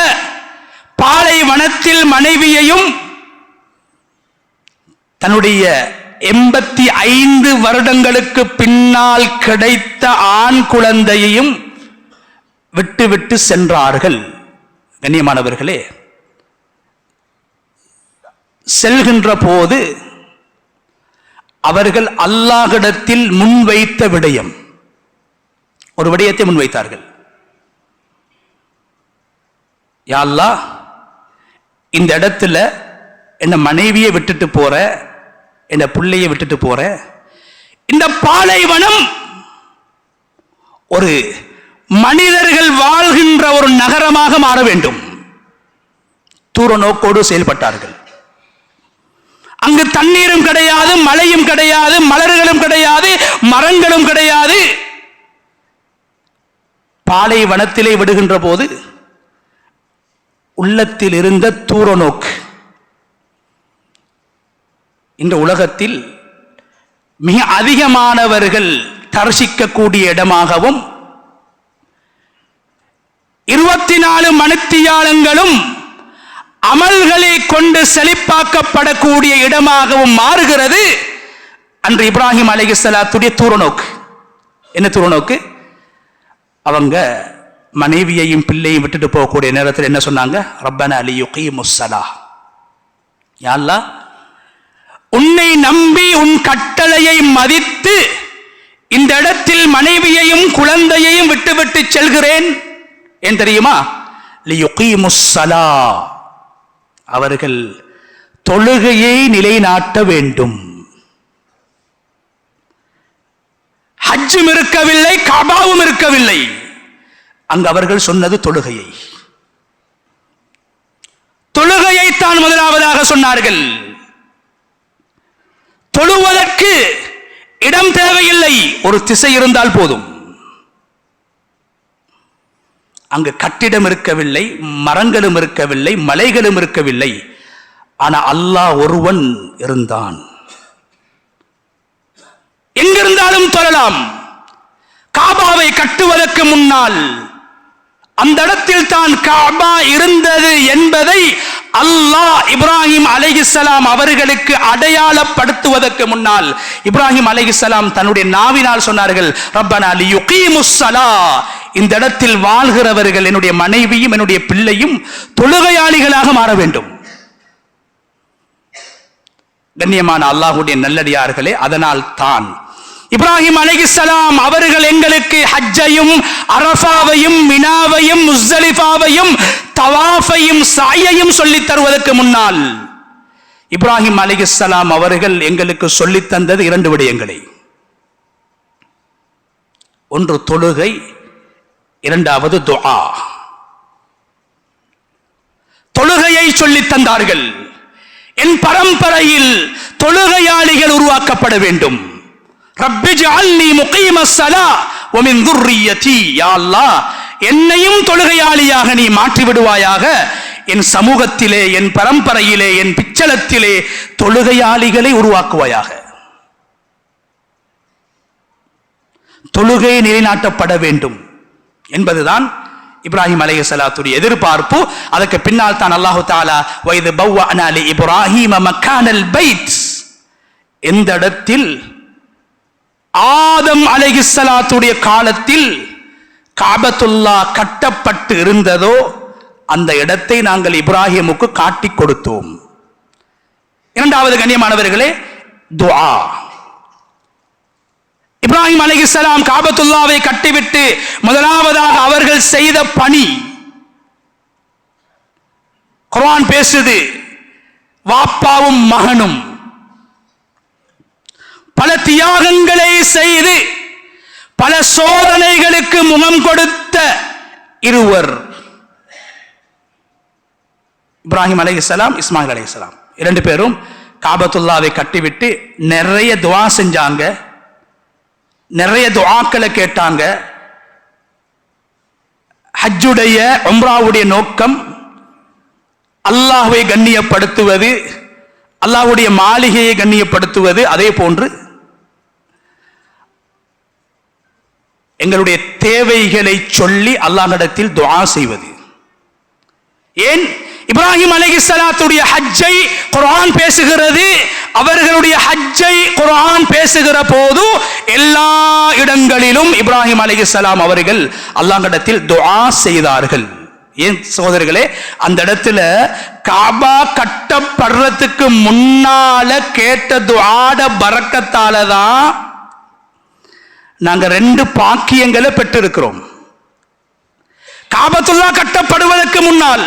பாலைவனத்தில் மனைவியையும் தன்னுடைய 85 வருடங்களுக்கு பின்னால் கிடைத்த ஆண் குழந்தையையும் விட்டு விட்டு சென்றார்கள். கண்ணியமானவர்களே, செல்கின்ற போது அவர்கள் அல்லாஹ்விடத்தில் முன்வைத்த விடயம், ஒரு விடயத்தை முன்வைத்தார்கள். யா அல்லாஹ், இந்த இடத்துல என்ன மனைவியை விட்டுட்டு போற, என்ன பிள்ளையை விட்டுட்டு போற, இந்த பாலைவனம் ஒரு மனிதர்கள் வாழ்கின்ற ஒரு நகரமாக மாற வேண்டும். தூர நோக்கோடு செயல்பட்டார்கள். அங்கு தண்ணீரும் கிடையாது, மழையும் கிடையாது, மலர்களும் கிடையாது, மரங்களும் கிடையாது. பாலைவனத்திலே விடுகின்ற போது உள்ளத்தில் இருந்த தூர நோக்கு இந்த உலகத்தில் மிக அதிகமானவர்கள் தரிசிக்கக்கூடிய இடமாகவும் 24 மணித்தியாலங்களும் அமல்களை கொண்டு செழிப்பாக்கப்படக்கூடிய இடமாகவும் மாறுகிறது அன்று இப்ராஹிம் அலைஹிஸ்ஸலாத்துடைய தூரநோக்கு. என்ன தூரநோக்கு? அவங்க மனைவியையும் பிள்ளையும் விட்டுட்டு போகக்கூடிய நேரத்தில் என்ன சொன்னாங்க? ரப்பனா லியுகீமுஸ் ஸலாஹ், யா அல்லாஹ், உன்னை நம்பி உன் கட்டளையை மதித்து இந்த இடத்தில் மனைவியையும் குழந்தையையும் விட்டுவிட்டு செல்கிறேன். ஏன் தெரியுமா? லியுகீமுஸ் ஸலாஹ், அவர்கள் தொழுகையை நிலைநாட்ட வேண்டும். ஹஜ்ஜும் இருக்கவில்லை, கபாவும் இருக்கவில்லை. அங்கு அவர்கள் சொன்னது தொழுகையை. தொழுகையை தான் முதலாவதாக சொன்னார்கள். தொழுவதற்கு இடம் தேவையில்லை, ஒரு திசை இருந்தால் போதும். அங்கு கட்டிடம் இருக்கவில்லை, மரங்களும் இருக்கவில்லை, மலைகளும் இருக்கவில்லை. ஆனால் அல்லாஹ் ஒருவன் இருந்தான். எங்கிருந்தாலும் தொழலாம். காபாவை கட்டுவதற்கு முன்னால் அந்த இடத்தில் தான் காபா இருந்தது என்பதை அல்லாஹ் இப்ராஹிம் அலைஹிஸ்ஸலாம் அவர்களுக்கு அடையாளப்படுத்துவதற்கு முன்னால் இப்ராஹிம் அலைஹிஸ்ஸலாம் தன்னுடைய நாவினால் சொன்னார்கள், ரப்பனா லியுகீமுஸ் ஸலாஹ், இந்த இடத்தில் வாழ்கிறவர்கள், என்னுடைய மனைவியும் என்னுடைய பிள்ளையும் தொழுகையாளிகளாக மாற வேண்டும். கண்ணியமான அல்லாஹ்வுடைய நல்லடியார்களே, அதனால் தான் இப்ராஹிம் அலைஹிஸ்ஸலாம் அவர்கள் எங்களுக்கு ஹஜ்ஜையும் அரஃபாவையும் மினாவையும் முஸ்தலிஃபாவையும் தவாஃபையும் சாயையும் சொல்லித் தருவதற்கு முன்னால் இப்ராஹிம் அலைஹிஸ்ஸலாம் அவர்கள் எங்களுக்கு சொல்லித் தந்தது 2 விடயங்களை. ஒன்று தொழுகை, இரண்டாவது துஆ. தொழுகையை சொல்லித் தந்தார்கள். என் பரம்பரையில் தொழுகையாளிகள் உருவாக்கப்பட வேண்டும். ரப்பி ஜஅல்னி முகீமஸ் ஸலாஹ் வ மின் ذُرِّيَّتِي, யா அல்லாஹ், என்னையும் தொழுகையாளியாக நீ மாற்றி விடுவாயாக. என் சமூகத்திலே, என் பரம்பரையிலே, என் பிச்சலத்திலே தொழுகையாளிகளை உருவாக்குவாயாக. தொழுகை நிலைநாட்டப்பட வேண்டும் என்பதுதான் இப்ராஹிம் அலைஹிஸ்ஸலாத்துடைய எதிர்பார்ப்பு. அதற்கு பின்னால் தான் அல்லாஹு தஆலா வைது பவ்வஅனா லி இப்ராஹீம மக்கானல் பைத், எந்த இடத்தில் ஆதம் அலைஹிஸ்ஸலாத்துடைய காலத்தில் காபத்துல்லா கட்டப்பட்டு இருந்ததோ அந்த இடத்தை நாங்கள் இப்ராஹிமுக்கு காட்டிக் கொடுத்தோம். இரண்டாவது கண்ணியமானவர்களே, துஆ. இப்ராஹிம் அலைஹிஸ்ஸலாம் காபத்துல்லாவை கட்டிவிட்டு முதலாவதாக அவர்கள் செய்த பணி, குர்ஆன் பேசுது, வாப்பாவும் மகனும் பல தியாகங்களை செய்து பல சோதனைகளுக்கு முகம் கொடுத்த இருவர், இப்ராஹிம் அலைஹிஸ்ஸலாம், இஸ்மாயில் அலைஹிஸ்ஸலாம். 2 பேரும் காபத்துல்லாவை கட்டிவிட்டு நிறைய துஆ செஞ்சாங்க, நிறைய துஆக்களை கேட்டாங்க. ஹஜ்ஜுடைய உம்ராவுடைய நோக்கம் அல்லாஹ்வை கண்ணியப்படுத்துவது, அல்லாஹ்வுடைய மாளிகையை கண்ணியப்படுத்துவது. அதே போன்று எங்களுடைய தேவைகளை சொல்லி அல்லாஹ்விடத்தில் துஆ செய்வது. ஏன்? இப்ராஹிம் அலைஹிஸ்ஸலாத்துடைய ஹஜ்ஜை குர்ஆன் பேசுகிறது. அவர்களுடைய ஹஜ்ஜை குர்ஆன் பேசுகிற போது எல்லா இடங்களிலும் இப்ராஹிம் அலைஹிஸ்ஸலாம் அவர்கள் அல்லாஹ்விடத்தில் துஆ செய்தார்கள். ஏன் சகோதரர்களே, அந்த இடத்துல காபா கட்டப்படுறதுக்கு முன்னால கேட்ட துஆட பரக்கத்தால தான் நாங்க 2 பாக்கியங்களை பெற்றிருக்கிறோம். காபத்துல்லா கட்டப்படுவதற்கு முன்னால்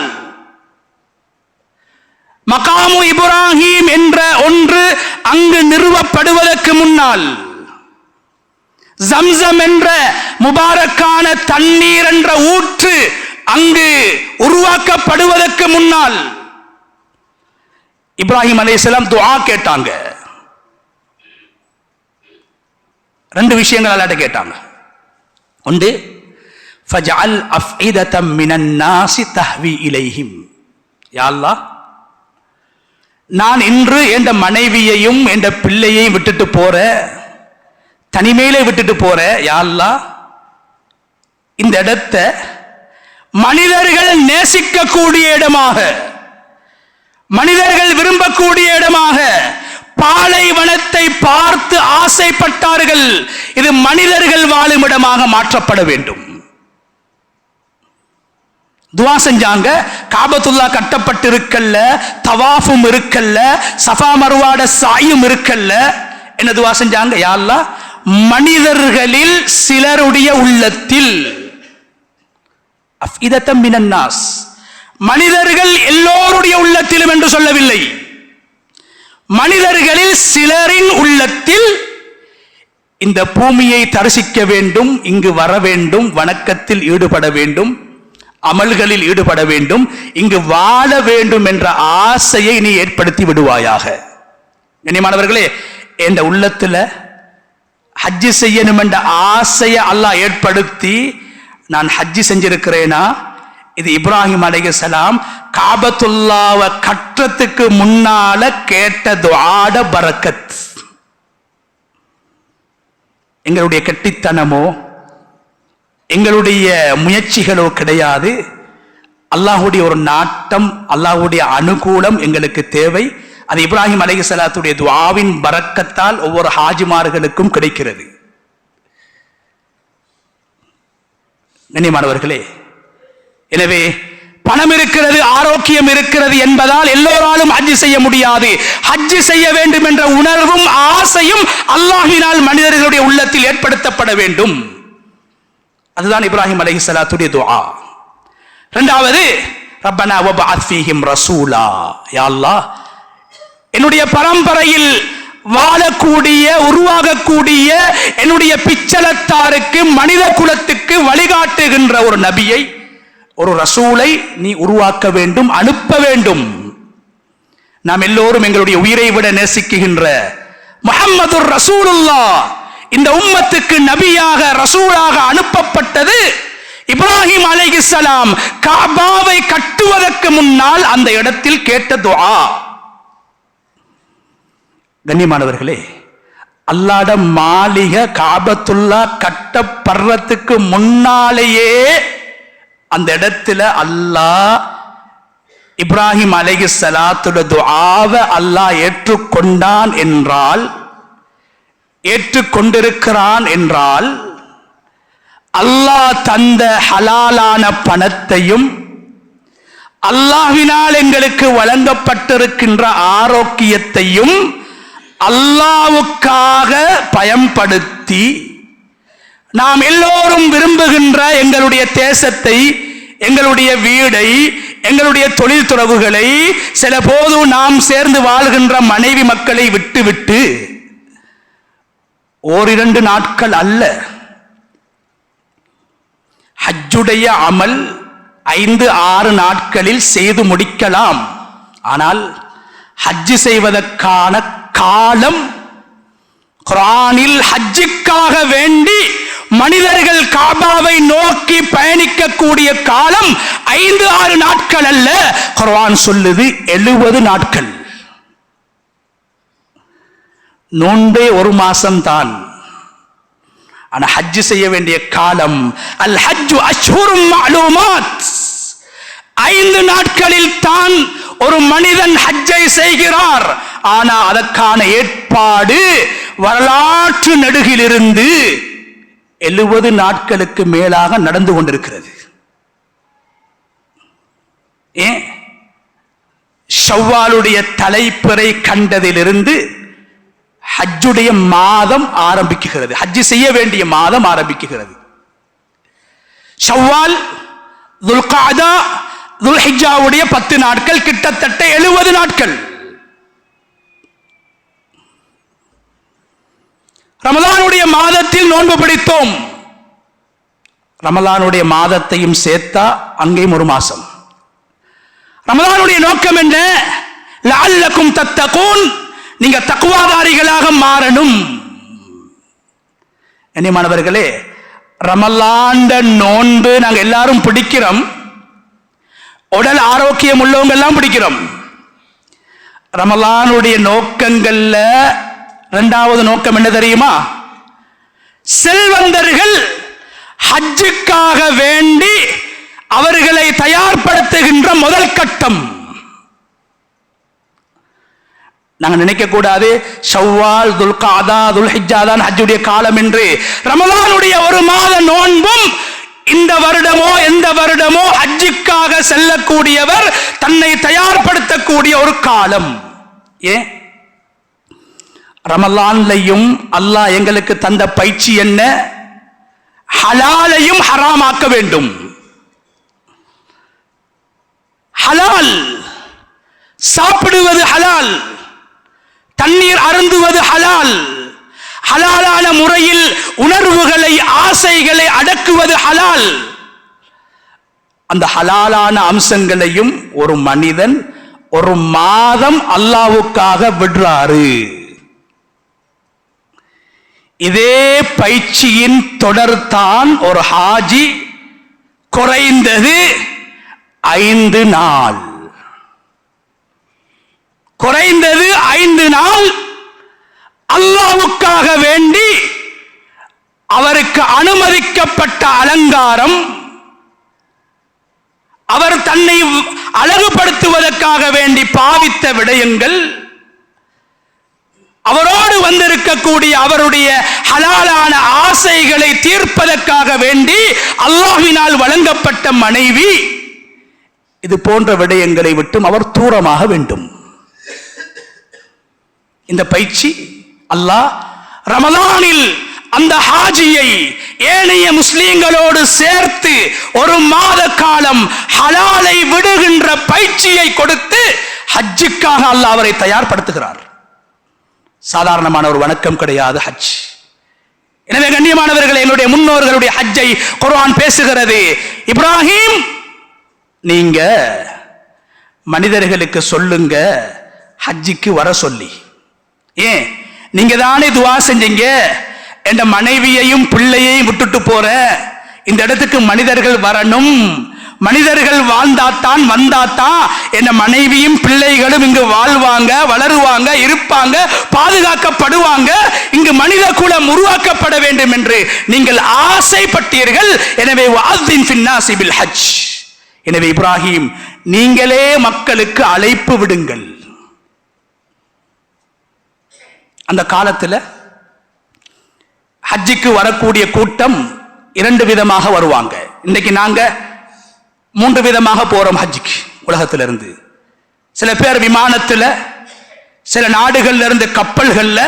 மகாமு இப்ராஹிம் என்ற ஒன்று அங்கு நிறுவப்படுவதற்கு முன்னால், ஜம்சம் என்ற முபாரக்கான தண்ணீர் என்ற ஊற்று அங்கு உருவாக்கப்படுவதற்கு முன்னால் இப்ராஹிம் அலைஹிஸ்ஸலாம் துஆ கேட்டாங்க. 2 விஷயங்கள் அல்லாஹ்ட்ட கேட்டாங்க. ஒன்று, ஃபஜஅல் அஃஇததம் மினன் நாஸி தஹ்வி இலைஹிம். யா அல்லாஹ், நான் இன்று என்ற மனைவியையும் என்ற பிள்ளையையும் விட்டுட்டு போற, தனிமையிலே விட்டுட்டு போற. யா அல்லாஹ், இந்த இடத்தை மனிதர்கள் நேசிக்கக்கூடிய இடமாக, மனிதர்கள் விரும்பக்கூடிய இடமாக, பாலைவனத்தை பார்த்து ஆசைப்பட்டார்கள், இது மனிதர்கள் வாழும் இடமாக மாற்றப்பட வேண்டும். துவா செஞ்சாங்க. காபத்துல்லா கட்டப்பட்டிருக்கல்ல, தவாஃபும் இருக்கல்ல, சஃபா மர்வாட சாயும் இருக்கல்ல. என்ன துவா செஞ்சாங்க? யா அல்லாஹ், மனிதர்களில் சிலருடைய உள்ளத்தில், அஃஇதத்தம் மினன் நாஸ், மனிதர்கள் எல்லோருடைய உள்ளத்திலும் என்று சொல்லவில்லை, மனிதர்களில் சிலரின் உள்ளத்தில் இந்த பூமியை தரிசிக்க வேண்டும், இங்கு வர வேண்டும், வணக்கத்தில் ஈடுபட வேண்டும், அமல்களில் ஈடுபட வேண்டும், இங்கு வாழ வேண்டும் என்ற ஆசையை நீ ஏற்படுத்தி விடுவாயாக. கண்ணியமானவர்களே, என்ற உள்ளத்துல ஹஜ்ஜி செய்யணும் என்ற ஆசையை அல்லாஹ் ஏற்படுத்தி நான் ஹஜ்ஜி செஞ்சிருக்கிறேனா? இது இப்ராஹிம் அலைஹிஸ்ஸலாம் காபத்துல்லாவை கற்றத்துக்கு முன்னால கேட்ட துஆட பரக்கத். எங்களுடைய கெட்டித்தனமோ எங்களுடைய முயற்சிகளோ கிடையாது. அல்லாஹ்வுடைய ஒரு நாட்டம், அல்லாஹ்வுடைய அனுகூலம் எங்களுக்கு தேவை. அது இப்ராஹிம் அலைஹிஸ்ஸலாத்துடைய துஆவின் பரக்கத்தால் ஒவ்வொரு ஹாஜிமார்களுக்கும் கிடைக்கிறது. கண்ணியமானவர்களே, எனவே பணம் இருக்கிறது, ஆரோக்கியம் இருக்கிறது என்பதால் எல்லோராலும் ஹஜ் செய்ய முடியாது. ஹஜ் செய்ய வேண்டும் என்ற உணர்வும் ஆசையும் அல்லாஹ்வினால் மனிதர்களுடைய உள்ளத்தில் ஏற்படுத்தப்பட வேண்டும். அதுதான் இப்ராஹிம் அலைஹிஸ்ஸலாத்துடைய துஆ. இரண்டாவது, ரப்பனா வபஅத் ஃபீஹிம் ரசூலா. யா அல்லாஹ், என்னுடைய பரம்பரையில் வாழக்கூடிய, உருவாகக்கூடிய என்னுடைய பிச்சலத்தாருக்கு, மனித குலத்துக்கு வழிகாட்டுகின்ற ஒரு நபியை, ஒரு ரசூலை நீ உருவாக்க வேண்டும், அனுப்ப வேண்டும். நாம் எல்லோரும் எங்களுடைய உயிரை விட நேசிக்குகின்ற முஹம்மதுர் ரசூலுல்லாஹ் இந்த உம்மத்துக்கு நபியாக, ரசூலாக அனுப்பப்பட்டது இப்ராஹிம் அலைஹிஸ்ஸலாம் காபாவை கட்டுவதற்கு முன்னால் அந்த இடத்தில் கேட்ட துஆ. கண்ணியமானவர்களே, அல்லாஹ்ட மாளிகை காபத்துல்லா கட்டப்படுறதுக்கு முன்னாலேயே அந்த இடத்துல அல்லாஹ் இப்ராஹிம் அலைஹிஸ்ஸலாத்துடைய துஆவை அல்லாஹ் ஏற்றுக்கொண்டான் என்றால், ஏற்றுக்கொண்டிருக்கிறான் என்றால், அல்லாஹ் தந்த ஹலாலான பணத்தையும் அல்லாஹ்வினால் எங்களுக்கு வழங்கப்பட்டிருக்கின்ற ஆரோக்கியத்தையும் அல்லாஹ்வுக்காக பயன்படுத்தி நாம் எல்லோரும் விரும்புகின்ற எங்களுடைய தேசத்தை, எங்களுடைய வீடை, எங்களுடைய தொழில் துறவுகளை, சில போது நாம் சேர்ந்து வாழ்கின்ற மனைவி மக்களை விட்டுவிட்டு ஓரிரண்டு நாட்கள் அல்ல, ஹஜ்ஜுடைய அமல் 5-6 நாட்களில் செய்து முடிக்கலாம். ஆனால் ஹஜ்ஜு செய்வதற்கான காலம், குர்ஆனில் ஹஜ்ஜுக்காக வேண்டி மனிதர்கள் காபாவை நோக்கி பயணிக்கக்கூடிய காலம் 5-6 நாட்கள் அல்ல, குர்ஆன் சொல்லுது 70 நாட்கள். நோன்பே 1 மாசம் தான். ஆனா ஹஜ் செய்ய வேண்டிய காலம், அல் ஹஜ்ஜு அஷ்ஹுரும் மஅலூமாத், 5 நாட்களில் தான் ஒரு மனிதன் ஹஜ்ஜை செய்கிறார். ஆனா அதற்கான ஏற்பாடு வரலாற்று நெடுகிலிருந்து 70 நாட்களுக்கு மேலாக நடந்து கொண்டிருக்கிறது. ஏன்? ஷவ்வாலுடைய தலைப்பிறை கண்டதிலிருந்து ஹஜ்ஜுடைய மாதம் ஆரம்பிக்குகிறது. ஹஜ்ஜு செய்ய வேண்டிய மாதம் ஆரம்பிக்குகிறது. ஷவ்வால், துல்காதா, துல்ஹிஜ்ஜாவுடைய 10 நாட்கள், கிட்டத்தட்ட 70 நாட்கள். ரமலானுடைய மாதத்தில் நோன்பு பிடித்தோம். ரமலானுடைய மாதத்தையும் சேர்த்தா அங்கேயும் ஒரு மாசம். ரமலானுடைய நோக்கம் என்ன? லஅல்லக்கும் தத்தகூன், நீங்க தக்வாதாரிகளாக மாறணும். கண்ணியமானவர்களே, ரமலான் நோன்பு நாங்க எல்லாரும் பிடிக்கிறோம். உடல் ஆரோக்கியம் உள்ளவங்க எல்லாம் பிடிக்கிறோம். ரமலானுடைய நோக்கங்கள்ல 2வது நோக்கம் என்ன தெரியுமா? செல்வந்தர்கள் ஹஜ்ஜுக்காக வேண்டி அவர்களை தயார்படுத்துகின்ற முதல் கட்டம். நாங்க நினைக்க கூடாது ஷவ்வால், துல்காதா, துல்ஹிஜ்ஜா தான் ஹஜ்ஜுடைய காலம் என்று. ரமலானுடைய ஒரு மாத நோன்பும் இந்த வருடமோ எந்த வருடமோ ஹஜ்ஜுக்காக செல்லக்கூடியவர் தன்னை தயார்படுத்தக்கூடிய ஒரு காலம். ஏன்? ரமலான்லையும் அல்லாஹ் எங்களுக்கு தந்த பயிற்சி என்ன? ஹலாலையும் ஹராமாக்க வேண்டும். ஹலால் சாப்பிடுவது ஹலால், தண்ணீர் அருந்துவது ஹலால், ஹலாலான முறையில் உணர்வுகளை, ஆசைகளை அடக்குவது ஹலால். அந்த ஹலாலான அம்சங்களையும் ஒரு மனிதன் ஒரு மாதம் அல்லாஹ்வுக்காக விடுறாரு. இதே பயிற்சியின் தொடர்தான் ஒரு ஹாஜி குறைந்தது 5 நாள், குறைந்தது 5 நாள் அல்லாஹ்வுக்காக வேண்டி அவருக்கு அனுமதிக்கப்பட்ட அலங்காரம், அவர் தன்னை அழகுபடுத்துவதற்காக வேண்டி பாவித்த விடயங்கள், அவரோடு வந்திருக்கக்கூடிய அவருடைய ஹலாலான ஆசைகளை தீர்ப்பதற்காக வேண்டி அல்லாஹ்வினால் வழங்கப்பட்ட மனைவி, இது போன்ற விடயங்களை விட்டும் அவர் தூரமாக வேண்டும். இந்த பயிற்சி அல்லாஹ் ரமலானில் அந்த ஹாஜியை ஏனைய முஸ்லிம்களோடு சேர்த்து ஒரு மாத காலம் ஹலாலை விடுகின்ற பயிற்சியை கொடுத்து ஹஜ்ஜுக்காக அல்லாஹ் அவரை தயார்படுத்துகிறார். சாதாரணமான ஒரு வணக்கம் கிடையாது ஹஜ். எனவே கண்ணியமானவர்களே, என்னுடைய முன்னோர்களுடைய ஹஜ்ஜை குர்ஆன் பேசுகிறது. இப்ராஹிம், நீங்க மனிதர்களுக்கு சொல்லுங்க ஹஜ்ஜுக்கு வர சொல்லி. ஏன்? நீங்க தானே துஆ செஞ்சீங்க, என்ற மனைவியையும் பிள்ளையையும் விட்டுட்டு போற இந்த இடத்துக்கு மனிதர்கள் வரணும், மனிதர்கள் வாழ்ந்தாத்தான் வந்தாத்தான் என் மனைவியும் பிள்ளைகளும் இங்கு வாழ்வாங்க, வளருவாங்க, இருப்பாங்க, பாதுகாக்கப்படுவாங்க, இங்கு மனித குலம் உருவாக்கப்பட வேண்டும் என்று நீங்கள் ஆசைப்பட்டீர்கள். எனவே வஅذின் ஃபின்னாஸி பில் ஹஜ். எனவே இப்ராஹிம், நீங்களே மக்களுக்கு அழைப்பு விடுங்கள். அந்த காலத்தில் ஹஜ்ஜுக்கு வரக்கூடிய கூட்டம் 2 விதமாக வருவாங்க. இன்னைக்கு நாங்க 3 விதமாக போறோம் ஹஜ்ஜுக்கு உலகத்திலிருந்து. சில பேர் விமானத்தில், சில நாடுகள்ல இருந்து கப்பல்கள்ல,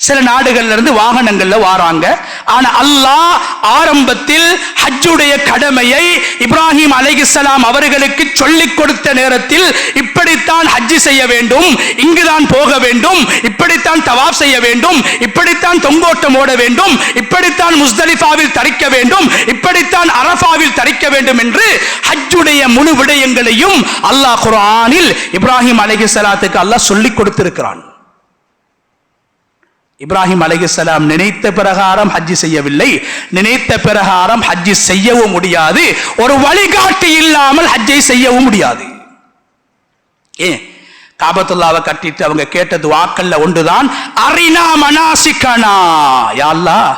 சில நாடுகள்ல இருந்து வாகனங்கள்ல வாராங்க. ஆனா அல்லாஹ் ஆரம்பத்தில் ஹஜ்ஜுடைய கடமையை இப்ராஹிம் அலைஹிஸ்ஸலாம் அவர்களுக்கு சொல்லிக் கொடுத்த நேரத்தில் இப்படித்தான் ஹஜ்ஜு செய்ய வேண்டும், இங்குதான் போக வேண்டும், இப்படித்தான் தவாப் செய்ய வேண்டும், இப்படித்தான் தொங்கோட்டம் ஓட வேண்டும், இப்படித்தான் முஸ்தலிஃபாவில் தரிக்க வேண்டும், இப்படித்தான் அரஃபாவில் தரிக்க வேண்டும் என்று ஹஜ்ஜுடைய முழு விடயங்களையும் அல்லாஹ் குர்ஆனில் இப்ராஹிம் அலைஹிஸ்ஸலாத்துக்கு அல்லாஹ் சொல்லிக் கொடுத்திருக்கிறான். இப்ராஹிம் அலைஹிஸ்ஸலாம் நினைத்த பிரகாரம் ஹஜ்ஜி செய்யவில்லை, நினைத்த பிரகாரம் ஹஜ்ஜி செய்யவும் முடியாது, ஒரு வழிகாட்டி இல்லாமல் ஹஜ்ஜை செய்யவும் முடியாது. ஏன்? காபத்துல்லாவை கட்டிட்டு அவங்க கேட்ட துஆக்கள்ல ஒன்றுதான் அரினா மனாசிகனா. யா அல்லாஹ்,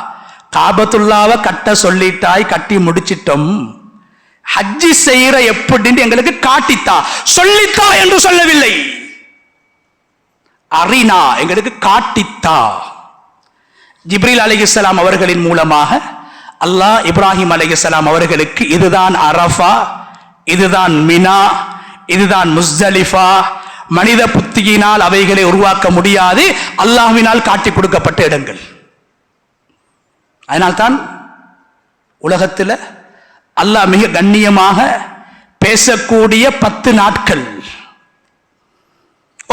காபத்துல்லாவை கட்ட சொல்லிட்டாய், கட்டி முடிச்சிட்டோம், ஹஜ்ஜி செய்யற எப்படின்னு எங்களுக்கு காட்டித்தா, சொல்லித்தா என்று சொல்லவில்லை, அரினா எங்களுக்கு காட்டித்தா. ஜிப்ரீல் அலைஹிஸ்ஸலாம் அவர்களின் மூலமாக அல்லாஹ் இப்ராஹிம் அலைஹிஸ்ஸலாம் அவர்களுக்கு இதுதான் அரஃபா, இதுதான் மினா, இதுதான் முஸ்தலிஃபா. மனித புத்தியினால் அவைகளை உருவாக்க முடியாது, அல்லாஹ்வினால் காட்டி கொடுக்கப்பட்ட இடங்கள். அதனால்தான் உலகத்தில் அல்லாஹ் மிக கண்ணியமாக பேசக்கூடிய 10 நாட்கள்.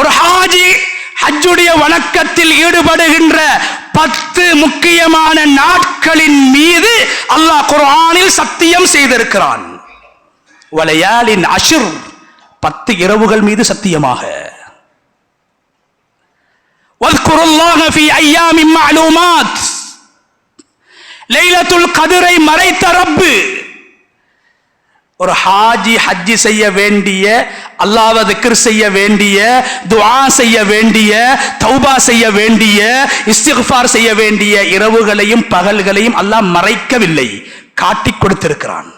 ஒரு ஹாஜி ஹஜ்ஜுடைய வணக்கத்தில் ஈடுபடுகின்ற 10 முக்கியமான நாட்களின் மீது அல்லாஹ் குர்ஆனில் சத்தியம் செய்திருக்கிறான். வலயாலின் அஷ்ர், 10 இரவுகள் மீது சத்தியமாக. வஸ்குருல்லாஹ ஃபீ அய்யாமின் மஅலூமாத், லைலத்துல் கத்ரை மறைத்த ரப்பு. ஒரு ஹாஜி ஹஜ்ஜி செய்ய வேண்டிய, அல்லாஹ்வை திக்ர் செய்ய வேண்டிய, துஆ செய்ய வேண்டிய, தௌபா செய்ய வேண்டிய, இஸ்திக்ஃபார் செய்ய வேண்டிய இரவுகளையும் பகல்களையும் அல்லாஹ் மறைக்கவில்லை, காட்டிக் கொடுத்திருக்கிறான்.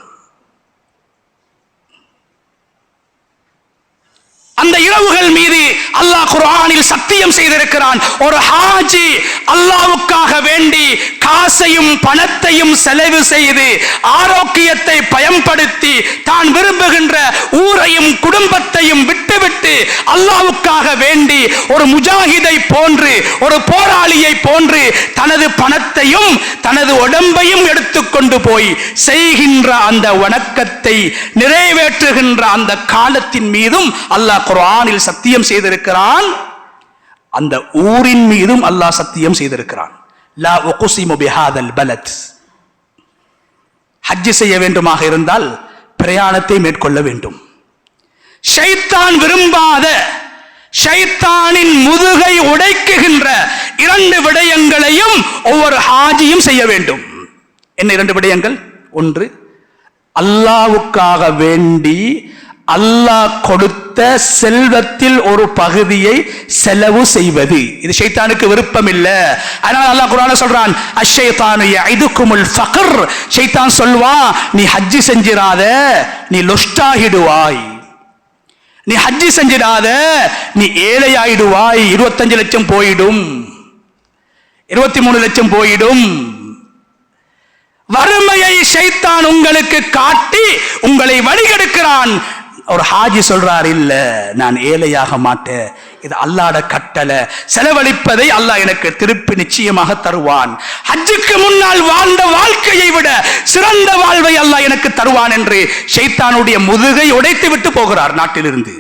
அந்த இரவுகள் மீது அல்லாஹ் குர்ஆனில் சத்தியம் செய்திருக்கிறான். ஒரு ஹாஜி அல்லாஹ்வுக்காக வேண்டி காசையும் பணத்தையும் செலவு செய்து ஆரோக்கியத்தை பயன்படுத்தி தான் விரும்புகின்ற ஊரையும் குடும்பத்தையும் விட்டுவிட்டு அல்லாஹ்வுக்காக வேண்டி ஒரு முஜாஹிதை போன்று, ஒரு போராளியை போன்று தனது பணத்தையும் தனது உடம்பையும் எடுத்துக்கொண்டு போய் செய்கின்ற அந்த வணக்கத்தை நிறைவேற்றுகின்ற அந்த காலத்தின் மீதும் அல்லாஹ் குர்ஆனில் சத்தியம் செய்திருக்கிறான். அந்த ஊரின் மீதும் அல்லாஹ் சத்தியம் செய்திருக்கிறான். லா உக்ஸிமு பிஹாதல் பலத். ஹஜ் செய்ய வேண்டுமாக இருந்தால் பிரயாணத்தை மேற்கொள்ள வேண்டும். ஷைத்தான் விரும்பாத, ஷைத்தானின் முதுகை உடைக்குகின்ற 2 விடயங்களையும் ஒவ்வொரு ஹாஜியும் செய்ய வேண்டும். என்ன 2 விடயங்கள்? ஒன்று, அல்லாஹ்வுக்காக வேண்டி அல்லாஹ் கொடுத்த செல்வத்தில் ஒரு பகுதியை செலவு செய்வது. இது ஷைத்தானுக்கு விருப்பம் இல்ல. அதனால அல்லாஹ் குர்ஆன்ல சொல்றான், அஷ்ஷைத்தானு யஇதுகுமுல் ஃபக்ர். ஷைத்தான் சொல்வான், நீ ஹஜ் செஞ்சிராத, நீ லொஷ்டாகிடுவாய். நீ ஹஜ் செஞ்சிடாத, நீ ஏழையாயிடுவாய். 25 லட்சம் போயிடும், 23 லட்சம் போயிடும். வறுமையை ஷைத்தான் உங்களுக்கு காட்டி உங்களை வழிகெடுக்கிறான். ஒரு ஹாஜி சொல்றார், இல்ல நான் ஏழையாக மாட்டேன், இது அல்லாஹ்வுடைய கட்டளை, செலவழிப்பதை அல்லாஹ் எனக்கு திருப்பி நிச்சயமாக தருவான். ஹஜ்ஜுக்கு முன்னால் வாழ்ந்த வாழ்க்கையை விட சிறந்த வாழ்வை அல்லாஹ் எனக்கு தருவான் என்று ஷைத்தானுடைய முதுகை உடைத்து விட்டு போகிறார் நாட்டிலிருந்து.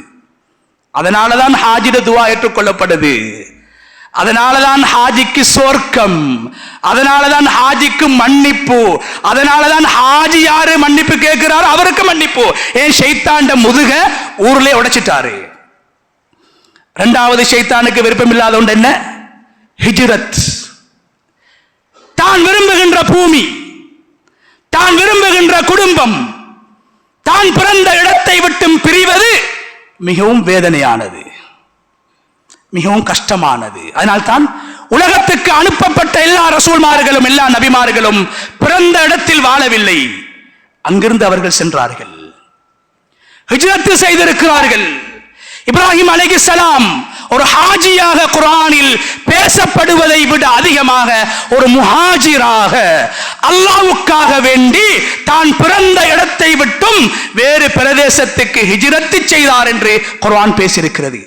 அதனாலதான் ஹாஜிட துஆ ஏற்றுக்கொள்ளப்படுது. அதனாலதான் ஹாஜிக்கு சொர்க்கம், அதனாலதான் ஹாஜிக்கு மன்னிப்பு, அதனாலதான் ஹாஜி யாரு மன்னிப்பு கேட்கிறார் அவருக்கு மன்னிப்பு. ஏன்? ஷைத்தாண்ட முதுக ஊர்ல உடைச்சிட்டாரு. 2வது ஷைத்தானுக்கு விருப்பம் இல்லாத ஒன்று என்ன? ஹிஜ்ரத். தான் விரும்புகின்ற பூமி, தான் விரும்புகின்ற குடும்பம், தான் பிறந்த இடத்தை விட்டும் பிரிவது மிகவும் வேதனையானது, மிகவும் கஷ்டமானது. அதனால்தான் உலகத்துக்கு அனுப்பப்பட்ட எல்லா ரசூல்மார்களும் எல்லா நபிமார்களும் பிறந்த இடத்தில் வாழவில்லை, அங்கிருந்து அவர்கள் சென்றார்கள், ஹிஜ்ரத் செய்திருக்கிறார்கள். இப்ராஹிம் அலைஹிஸ்ஸலாம் ஒரு ஹாஜியாக குர்ஆனில் பேசப்படுவதை விட அதிகமாக ஒரு முஹாஜிராக அல்லாஹ்வுக்காக வேண்டி தான் பிறந்த இடத்தை விட்டும் வேறு பிரதேசத்துக்கு ஹிஜ்ரத் செய்தார் என்று குர்ஆன் பேசியிருக்கிறது.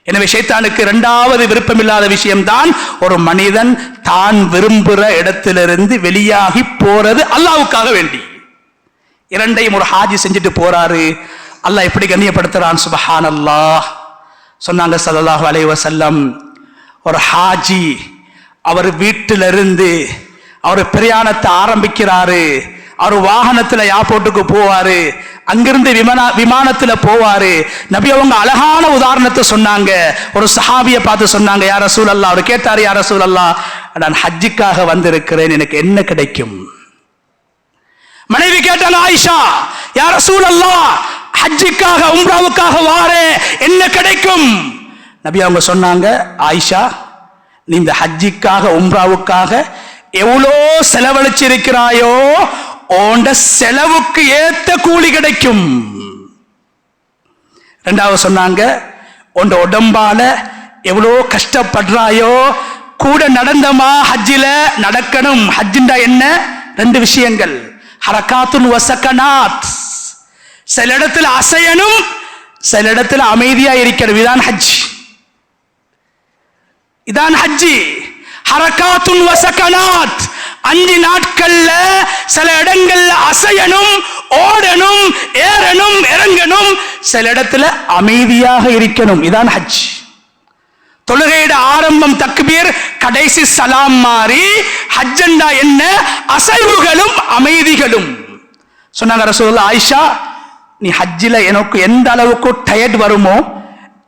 எனவே ஷைத்தானுக்கு 2வது விருப்பமில்லாத விஷயம்தான் ஒரு மனிதன் தான் விரும்புகிற இடத்திலிருந்து வெளியாகி போறது அல்லாஹ்வுக்காக வேண்டி. 2யும் ஒரு ஹாஜி செஞ்சுட்டு போறாரு. அல்லாஹ் எப்படி கண்ணியப்படுத்துறான், சுப்ஹானல்லாஹ். சொன்னாங்க ஸல்லல்லாஹு அலைஹி வஸல்லம், ஒரு ஹாஜி அவர் வீட்டிலிருந்து அவர் பிரயாணத்தை ஆரம்பிக்கிறாரு. அவர் வாகனத்துல ஏர்போர்ட்டுக்கு போவாரு, அங்கிருந்து விமானத்துல போவாரு. நபி அவங்க அழகான உதாரணத்தை சொன்னாங்க. ஒரு சஹாபியை பார்த்து சொன்னாங்க, யா ரசூலல்லாஹ். அவர் கேட்டாரு, யா ரசூலல்லாஹ், நான் ஹஜ்ஜுக்காக வந்திருக்கிறேன், எனக்கு என்ன கிடைக்கும்? மனைவி கேட்டாங்க, ஆயிஷா, யா ரசூலல்லாஹ், ஹஜ்ஜுக்காக உம்ராவுக்காக வாரேன், என்ன கிடைக்கும்? நபி அவங்க சொன்னாங்க, ஆயிஷா, நீ இந்த ஹஜ்ஜுக்காக உம்ராவுக்காக எவ்வளோ செலவழிச்சிருக்கிறாயோ ஓண்ட செலவுக்கு ஏத்த கூலி கிடைக்கும். 2வது சொன்னாங்க, உண்ட உடம்பால எவ்வளோ கஷ்டப்படுறாயோ கூட நடந்தமா ஹஜ்ஜில நடக்கணும். ஹஜ்ஜிண்டா என்ன? 2 விஷயங்கள், ஹரகாத்துன் வசகனாத். சில இடத்துல அசையணும், சில இடத்துல அமைதியா இருக்கிறது. இதான் ஹஜ். இதான் ஹஜ்ஜி. ஹரகாத்துன் வ ஸகனாத். 5 நாட்கள்ல சில இடங்கள்ல அசையணும், ஓடணும், ஏறணும், இறங்கணும். சில இடத்துல அமைதியாக இருக்கணும். இதான் ஹஜ். தொழுகையிட ஆரம்பம் தக்பீர், கடைசி சலாம் மாறி. ஹஜ்ஜண்டா என்ன? அசைவுகளும் அமைதிகளும். சொன்னாங்க ரசூலுல்லாஹ், ஆயிஷா, நீ ஹஜ்ஜில எனக்கு எந்த அளவுக்கு டயர்ட் வருமோ,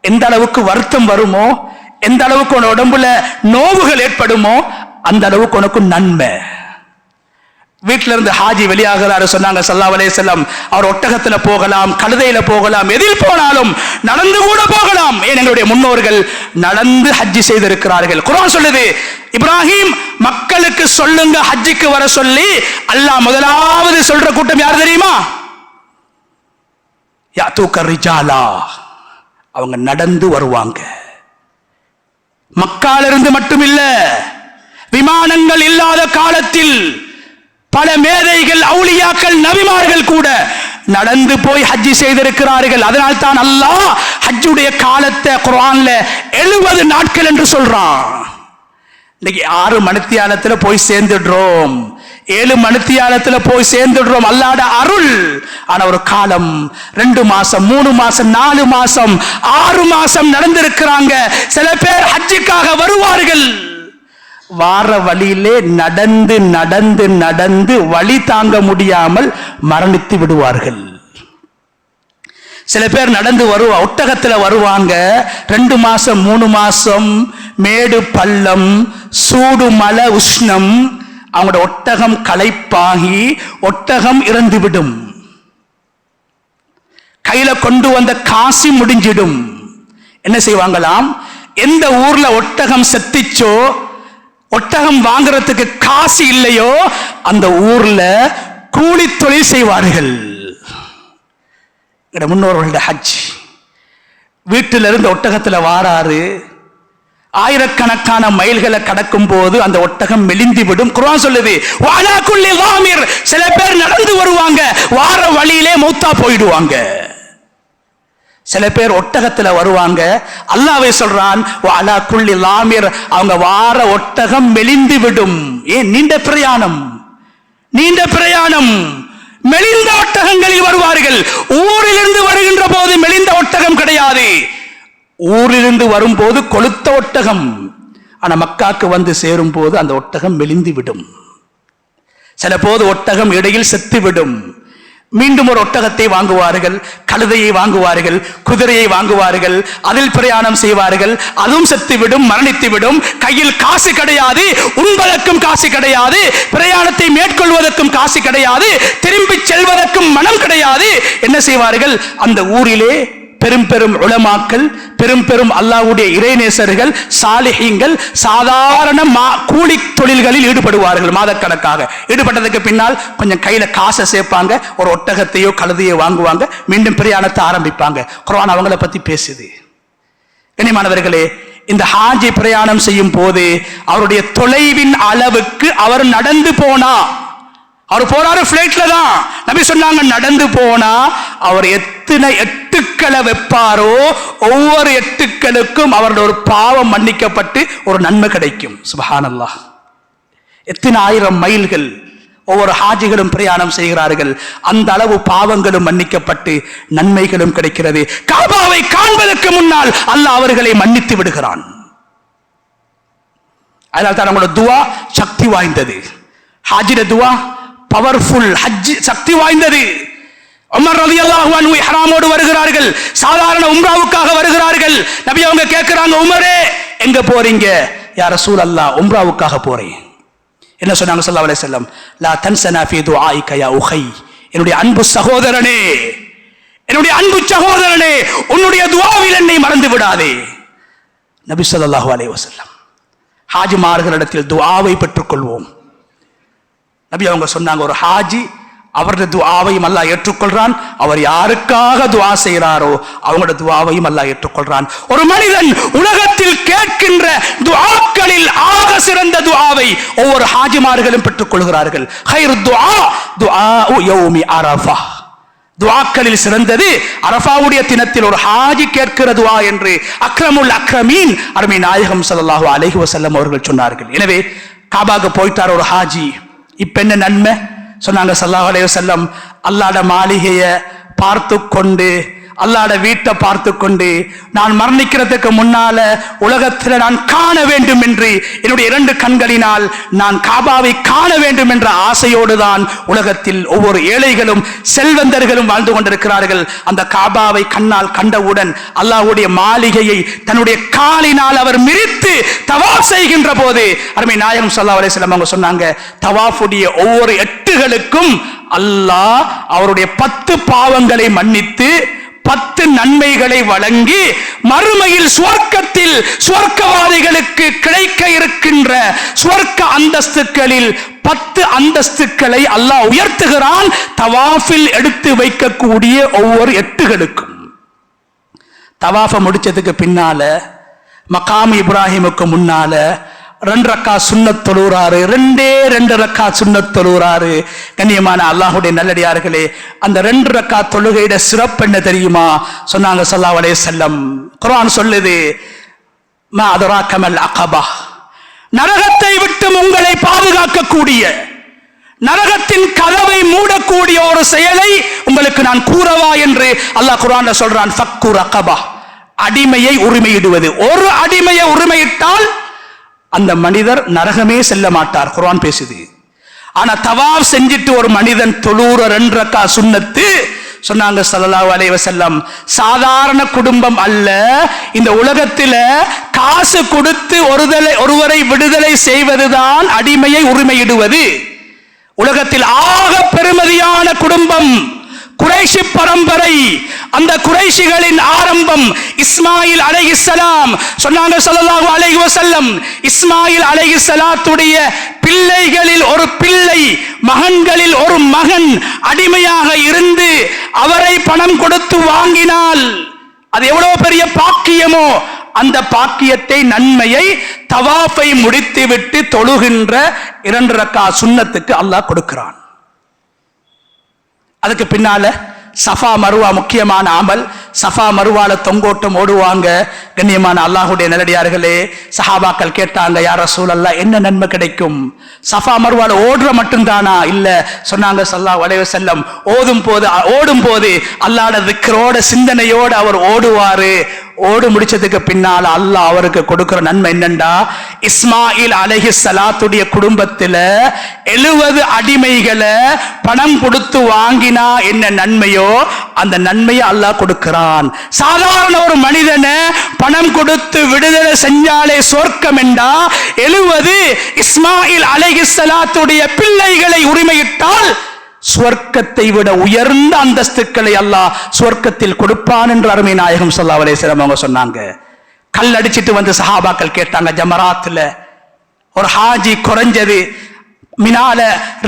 எந்த அளவுக்கு வருத்தம் வருமோ, எந்த அளவுக்கு உன் உடம்புல நோவுகள் ஏற்படுமோ, அந்த அளவுக்கு உனக்கு நன்மை. வீட்டில இருந்து ஹாஜி வெளியாகிறாரு, சொன்னாங்க ஸல்லல்லாஹு அலைஹி வஸல்லம், அவர் ஒட்டகத்துல போகலாம், கழுதையில போகலாம், எதில் போனாலும், நடந்து கூட போகலாம். ஏன் எங்களுடைய முன்னோர்கள் நடந்து ஹஜ்ஜி செய்திருக்கிறார்கள். குர்ஆன் சொல்லுது, இப்ராஹிம் மக்களுக்கு சொல்லுங்க ஹஜ்ஜிக்கு வர சொல்லி. அல்லாஹ் முதலாவது சொல்ற கூட்டம் யார் தெரியுமா? யாத்தூக ரிஜாலா. அவங்க நடந்து வருவாங்க. மக்காலிருந்து மட்டுமில்ல, விமானங்கள் இல்லாத காலத்தில் பல மேதைகள், அவுலியாக்கள், நபிமார்கள் கூட நடந்து போய் ஹஜ்ஜி செய்திருக்கிறார்கள். அதனால் தான் அல்லாஹ் ஹஜ்ஜுடைய காலத்தை குர்ஆன்ல 70 நாட்கள் என்று சொல்றான். இன்னைக்கு 6 மணித்தியாலத்துல போய் சேர்ந்துடுறோம், 7 மணித்தியாலத்துல போய் சேர்ந்துடுறோம். அல்லாஹ்வுடைய அருள். ஆனா ஒரு காலம் 2 மாசம், 3 மாசம், 4 மாசம், 6 மாசம் நடந்திருக்கிறாங்க. சில பேர் ஹஜ்ஜுக்காக வருவார்கள், வார வழியிலே நடந்து நடந்து நடந்து வழி தாங்க முடியாமல் மரணித்து விடுவார்கள். சில பேர் நடந்து ஒட்டகத்துல வருவாங்க. 2 மாசம் 3 மாசம் மேடு பள்ளம், சூடு மலை உஷ்ணம், அவங்களோட ஒட்டகம் களைப்பாகி ஒட்டகம் இறந்துவிடும். கையில கொண்டு வந்த காசி முடிஞ்சிடும். என்ன செய்வாங்களாம்? எந்த ஊர்ல ஒட்டகம் செத்திச்சோ, ஒட்டகம் வாங்குறதுக்கு காசு இல்லையோ, அந்த ஊர்ல கூலி தொழில் செய்வார்கள். முன்னோர்களுடைய ஹஜ். வீட்டில இருந்து ஒட்டகத்துல வாராரு, ஆயிரக்கணக்கான மைல்களை கடக்கும் போது அந்த ஒட்டகம் மெலிந்து விடும். குர்ஆன் சொல்லுது, வஅலா குல்லி லாமிர். சில பேர் நடந்து வருவாங்க, வார வழியிலே மௌத்தா போயிடுவாங்க. சில பேர் ஒட்டகத்துல வருவாங்க. அல்லாஹ்வே சொல்றான், வஅலா குல்லி லாமிர். அவங்க வார ஒட்டகம் மெலிந்து விடும். ஏன்? நீண்ட பிரயாணம், நீண்ட பிரயாணம். மெலிந்த ஒட்டகங்களில் வருவார்கள். ஊரிலிருந்து வருகின்ற போது மெலிந்த ஒட்டகம் கிடையாது, ஊரிலிருந்து வரும்போது கொளுத்த ஒட்டகம். ஆனா மக்காக்கு வந்து சேரும் போது அந்த ஒட்டகம் மெலிந்து விடும். சில போது ஒட்டகம் இடையில் செத்துவிடும். மீண்டும் ஒரு ஒட்டகத்தை வாங்குவார்கள், கழுதையை வாங்குவார்கள், குதிரையை வாங்குவார்கள், அதில் பிரயாணம் செய்வார்கள். அதுவும் செத்துவிடும், மரணித்துவிடும். கையில் காசு கிடையாது, உண்பதற்கும் காசு கிடையாது, பிரயாணத்தை மேற்கொள்வதற்கும் காசு கிடையாது, திரும்பி செல்வதற்கும் மனம் கிடையாது. என்ன செய்வார்கள்? அந்த ஊரிலே பெரும் பெரும் உலமாக்கள், பெரும் பெரும் அல்லாஹ்வுடைய இறைநேசர்கள், சாலிஹீன்கள் சாதாரண கூலி தொழில்களில் ஈடுபடுவார்கள். மாதக்கணக்காக ஈடுபட்டதுக்கு பின்னால் கொஞ்சம் கையில காசை சேர்ப்பாங்க, ஒரு ஒட்டகத்தையோ கழுதையோ வாங்குவாங்க, மீண்டும் பிரயாணத்தை ஆரம்பிப்பாங்க. குர்ஆன் அவங்களை பத்தி பேசுது. கண்ணியமானவர்களே, இந்த ஹாஜி பிரயாணம் செய்யும் போது அவருடைய தொலைவின் அளவுக்கு அவர் நடந்து போனா, அவர் போறாரு பிளைட்ல தான். நபி சொன்னாங்க, நடந்து போனா அவர் எத்தனை எட்டுக்களை வைப்பாரோ, ஒவ்வொரு எட்டுக்களுக்கும் அவருடைய ஒரு பாவம் மன்னிக்கப்பட்டு ஒரு நன்மை கிடைக்கும். சுப்ஹானல்லாஹ். எத்தனை 1000 மைல்கள் ஒவ்வொரு ஹாஜிகளும் பிரயாணம் செய்கிறார்கள். அந்த அளவு பாவங்களும் மன்னிக்கப்பட்டு நன்மைகளும் கிடைக்கிறது. காபாவை காண்பதற்கு முன்னால் அல்லாஹ் அவர்களை மன்னித்து விடுகிறான். அதனால தான் அவங்களோட துவா சக்தி வாய்ந்தது. ஹாஜிட துவா பவர்ஃபுல், ஹஜ் சக்தி வாய்ந்தது. உமர் ரலியல்லாஹு அன்ஹு இஹ்ராமோடு வருகிறார்கள், சாதாரண உம்ராவுக்காக வருகிறார்கள். நபி அவங்க கேட்கிறாங்க, உமரே எங்க போறீங்க? யா ரசூலல்லாஹ், உம்ராவுக்காக போறேன். என்ன சொன்னாங்க ஸல்லல்லாஹு அலைஹி வஸல்லம்? லா தன்சனா ஃபீ துஆஇக யா உஹை. என்னுடைய அன்பு சகோதரனே, என்னுடைய அன்பு சகோதரனே, உன்னுடைய துஆவில் என்னை மறந்து விடாதே. நபி ஸல்லல்லாஹு அலைஹி வஸல்லம், ஹாஜிமார்களிடத்தில் துஆவை பெற்றுக்கொள்வோம். நபி அவங்க சொன்னாங்க, ஒரு ஹாஜி அவருடைய துஆவையும் அல்லாஹ் ஏற்றுக்கொள்றான். அவர் யாருக்காக துஆ செய்கிறாரோ அவங்களோட துஆவையும் அல்லாஹ் ஏற்றுக்கொள்றான். ஒரு மனிதன் உலகத்தில் கேட்கின்ற துஆக்களில் ஆக சிறந்த துஆவை ஒவ்வொரு ஹாஜிமார்களும் பெற்றுக் கொள்கிறார்கள். ஹைர் துஆ துஆஉ யௌமி அரஃபா. துஆக்களில் சிறந்தது அரஃபாவுடைய தினத்தில் ஒரு ஹாஜி கேட்கிற துஆ என்று அக்ரமுல் அக்ரமீன் அருமை நாயகம் ஸல்லல்லாஹு அலைஹி வஸல்லம் அவர்கள் சொன்னார்கள். எனவே காபாக்கு போயிட்டார் ஒரு ஹாஜி. இப்ப என்ன நன்மை சொன்னாங்க ஸல்லல்லாஹு அலைஹி வஸல்லம்? அல்லாஹ்வுடைய மாளிகையை பார்த்து கொண்டு, அல்லாஹ்வுடைய வீட்டை பார்த்து கொண்டு, நான் மரணிக்கிறதுக்கு முன்னால உலகத்தில் நான் காண வேண்டும் என்று என்னுடைய 2 கண்களினால் நான் காபாவை காண வேண்டும் என்ற ஆசையோடு தான் உலகத்தில் ஒவ்வொரு ஏழைகளும் செல்வந்தர்களும் வாழ்ந்து கொண்டிருக்கிறார்கள். அந்த காபாவை கண்ணால் கண்டவுடன் அல்லாஹ்வுடைய மாளிகையை தன்னுடைய காலினால் அவர் மிதித்து தவாஃப் செய்கின்ற போது அருமை நாயகம் ஸல்லல்லாஹு அலைஹி வஸல்லம் அவங்க சொன்னாங்க, தவாஃபுடைய ஒவ்வொரு எட்டுகளுக்கும் அல்லாஹ் அவருடைய 10 பாவங்களை மன்னித்து 10 நன்மைகளை வழங்கி மறுமையில் சுவர்க்கத்தில் சுவர்க்கவாதிகளுக்கு கிடைக்க இருக்கின்ற சுவர்க்க அந்தஸ்துகளில் 10 அந்தஸ்துக்களை அல்லாஹ் உயர்த்துகிறான் தவாஃபில் எடுத்து வைக்கக்கூடிய ஒவ்வொரு எட்டுகளுக்கும். தவாஃப முடிச்சதுக்கு பின்னால மகாம் இப்ராஹிமுக்கு முன்னால 2 ரக்காத் சுன்னத் தொழுகிறாரு. 2 ரக்காத் சுன்னத் தொழுகிறாரு. கண்ணியமான அல்லாஹ்வுடைய நல்லடியார்களே, அந்த 2 ரக்காத் தொழுகையிட சிறப்பு என்ன தெரியுமா? சொன்னாங்க ஸல்லல்லாஹு அலைஹி வஸல்லம், குர்ஆன் சொல்லுது, மா அதராக மல் அகபா, நரகத்தை விட்டு உங்களை பாதுகாக்கக்கூடிய, நரகத்தின் கதவை மூடக்கூடிய ஒரு செயலை உங்களுக்கு நான் கூறவா என்று அல்லாஹ் குர்ஆன்ல சொல்றான். ஃபக்கு ரகபா, அடிமையை உரிமையிடுவது. ஒரு அடிமையை உரிமையிட்டால் அந்த மனிதர் நரகமே செல்ல மாட்டார், குர்ஆன் பேசுது. ஆனா தவாஃப் செஞ்சிட்டு ஒரு மனிதன் தொழுற 2 ரக்காத் சுன்னத்து சொன்னாங்க ஸல்லல்லாஹு அலைஹி வஸல்லம், சாதாரண குடும்பம் அல்ல, இந்த உலகத்தில காசு கொடுத்து ஒருவரை விடுதலை செய்வதுதான் அடிமையை உரிமையிடுவது. உலகத்தில் ஆக பெருமதியான குடும்பம் குறைஷி பரம்பரை. அந்த குறைஷிகளின் ஆரம்பம் இஸ்மாயில் அலைஹிஸ்ஸலாம். சொன்னாங்க ஸல்லல்லாஹு அலைஹி வஸல்லம், இஸ்மாயில் அலைஹிஸ்ஸலாத்துடைய பிள்ளைகளில் ஒரு பிள்ளை, மகன்களில் ஒரு மகன் அடிமையாக இருந்து அவரை பணம் கொடுத்து வாங்கினால் அது எவ்வளவு பெரிய பாக்கியமோ, அந்த பாக்கியத்தை, நன்மையை தவாஃபை முடித்துவிட்டு தொழுகின்ற 2 ரக்காத் சுன்னத்துக்கு அல்லாஹ் கொடுக்கிறான். அதுக்கு பின்னால சஃபா மருவா முக்கியமான அமல். சஃபா மருவால தொங்கோட்டம் ஓடுவாங்க. கண்ணியமான அல்லாஹ்வுடைய நல்லடியார்களே, சஹாபாக்கள் கேட்டாங்க, யா ரசூலல்லாஹ், என்ன நன்மை கிடைக்கும்? சஃபா மருவால ஓடுற மட்டும்தானா? இல்ல. சொன்னாங்க ஸல்லல்லாஹு அலைஹி வஸல்லம், ஓடும் போது அல்லாஹ்வுடைய திக்ரோட சிந்தனையோடு அவர் ஓடுவாரு. ஓடு முடிச்சதுக்கு பின்னால் அல்லாஹ் அவருக்கு கொடுக்கிற நன்மை என்னண்டா, இஸ்மாயில் அலைஹிஸ்ஸலாத்துடைய குடும்பத்தில் 70 அடிமைகளை பணம் கொடுத்து வாங்கினா என்ன நன்மையோ அந்த நன்மையை அல்லாஹ் கொடுக்கிறான். சாதாரண ஒரு மனிதனை பணம் கொடுத்து விடுதலை செஞ்சாலே சொர்க்கம் என்றா, 70 இஸ்மாயில் அலைஹிஸ்ஸலாத்துடைய பிள்ளைகளை உரிமையிட்டால் சுவர்க்கத்தை விட உயர்ந்த அந்தஸ்துக்களை அல்லாஹ் சுவர்க்கத்தில் கொடுப்பான் என்று அருமை நாயகம் ஸல்லல்லாஹு அலைஹி வஸல்லம் அவங்க சொன்னாங்க. கல் அடிச்சிட்டு வந்து சஹாபாக்கள் கேட்டாங்க, ஜமராத்துல ஒரு ஹாஜி குறைஞ்சது மினால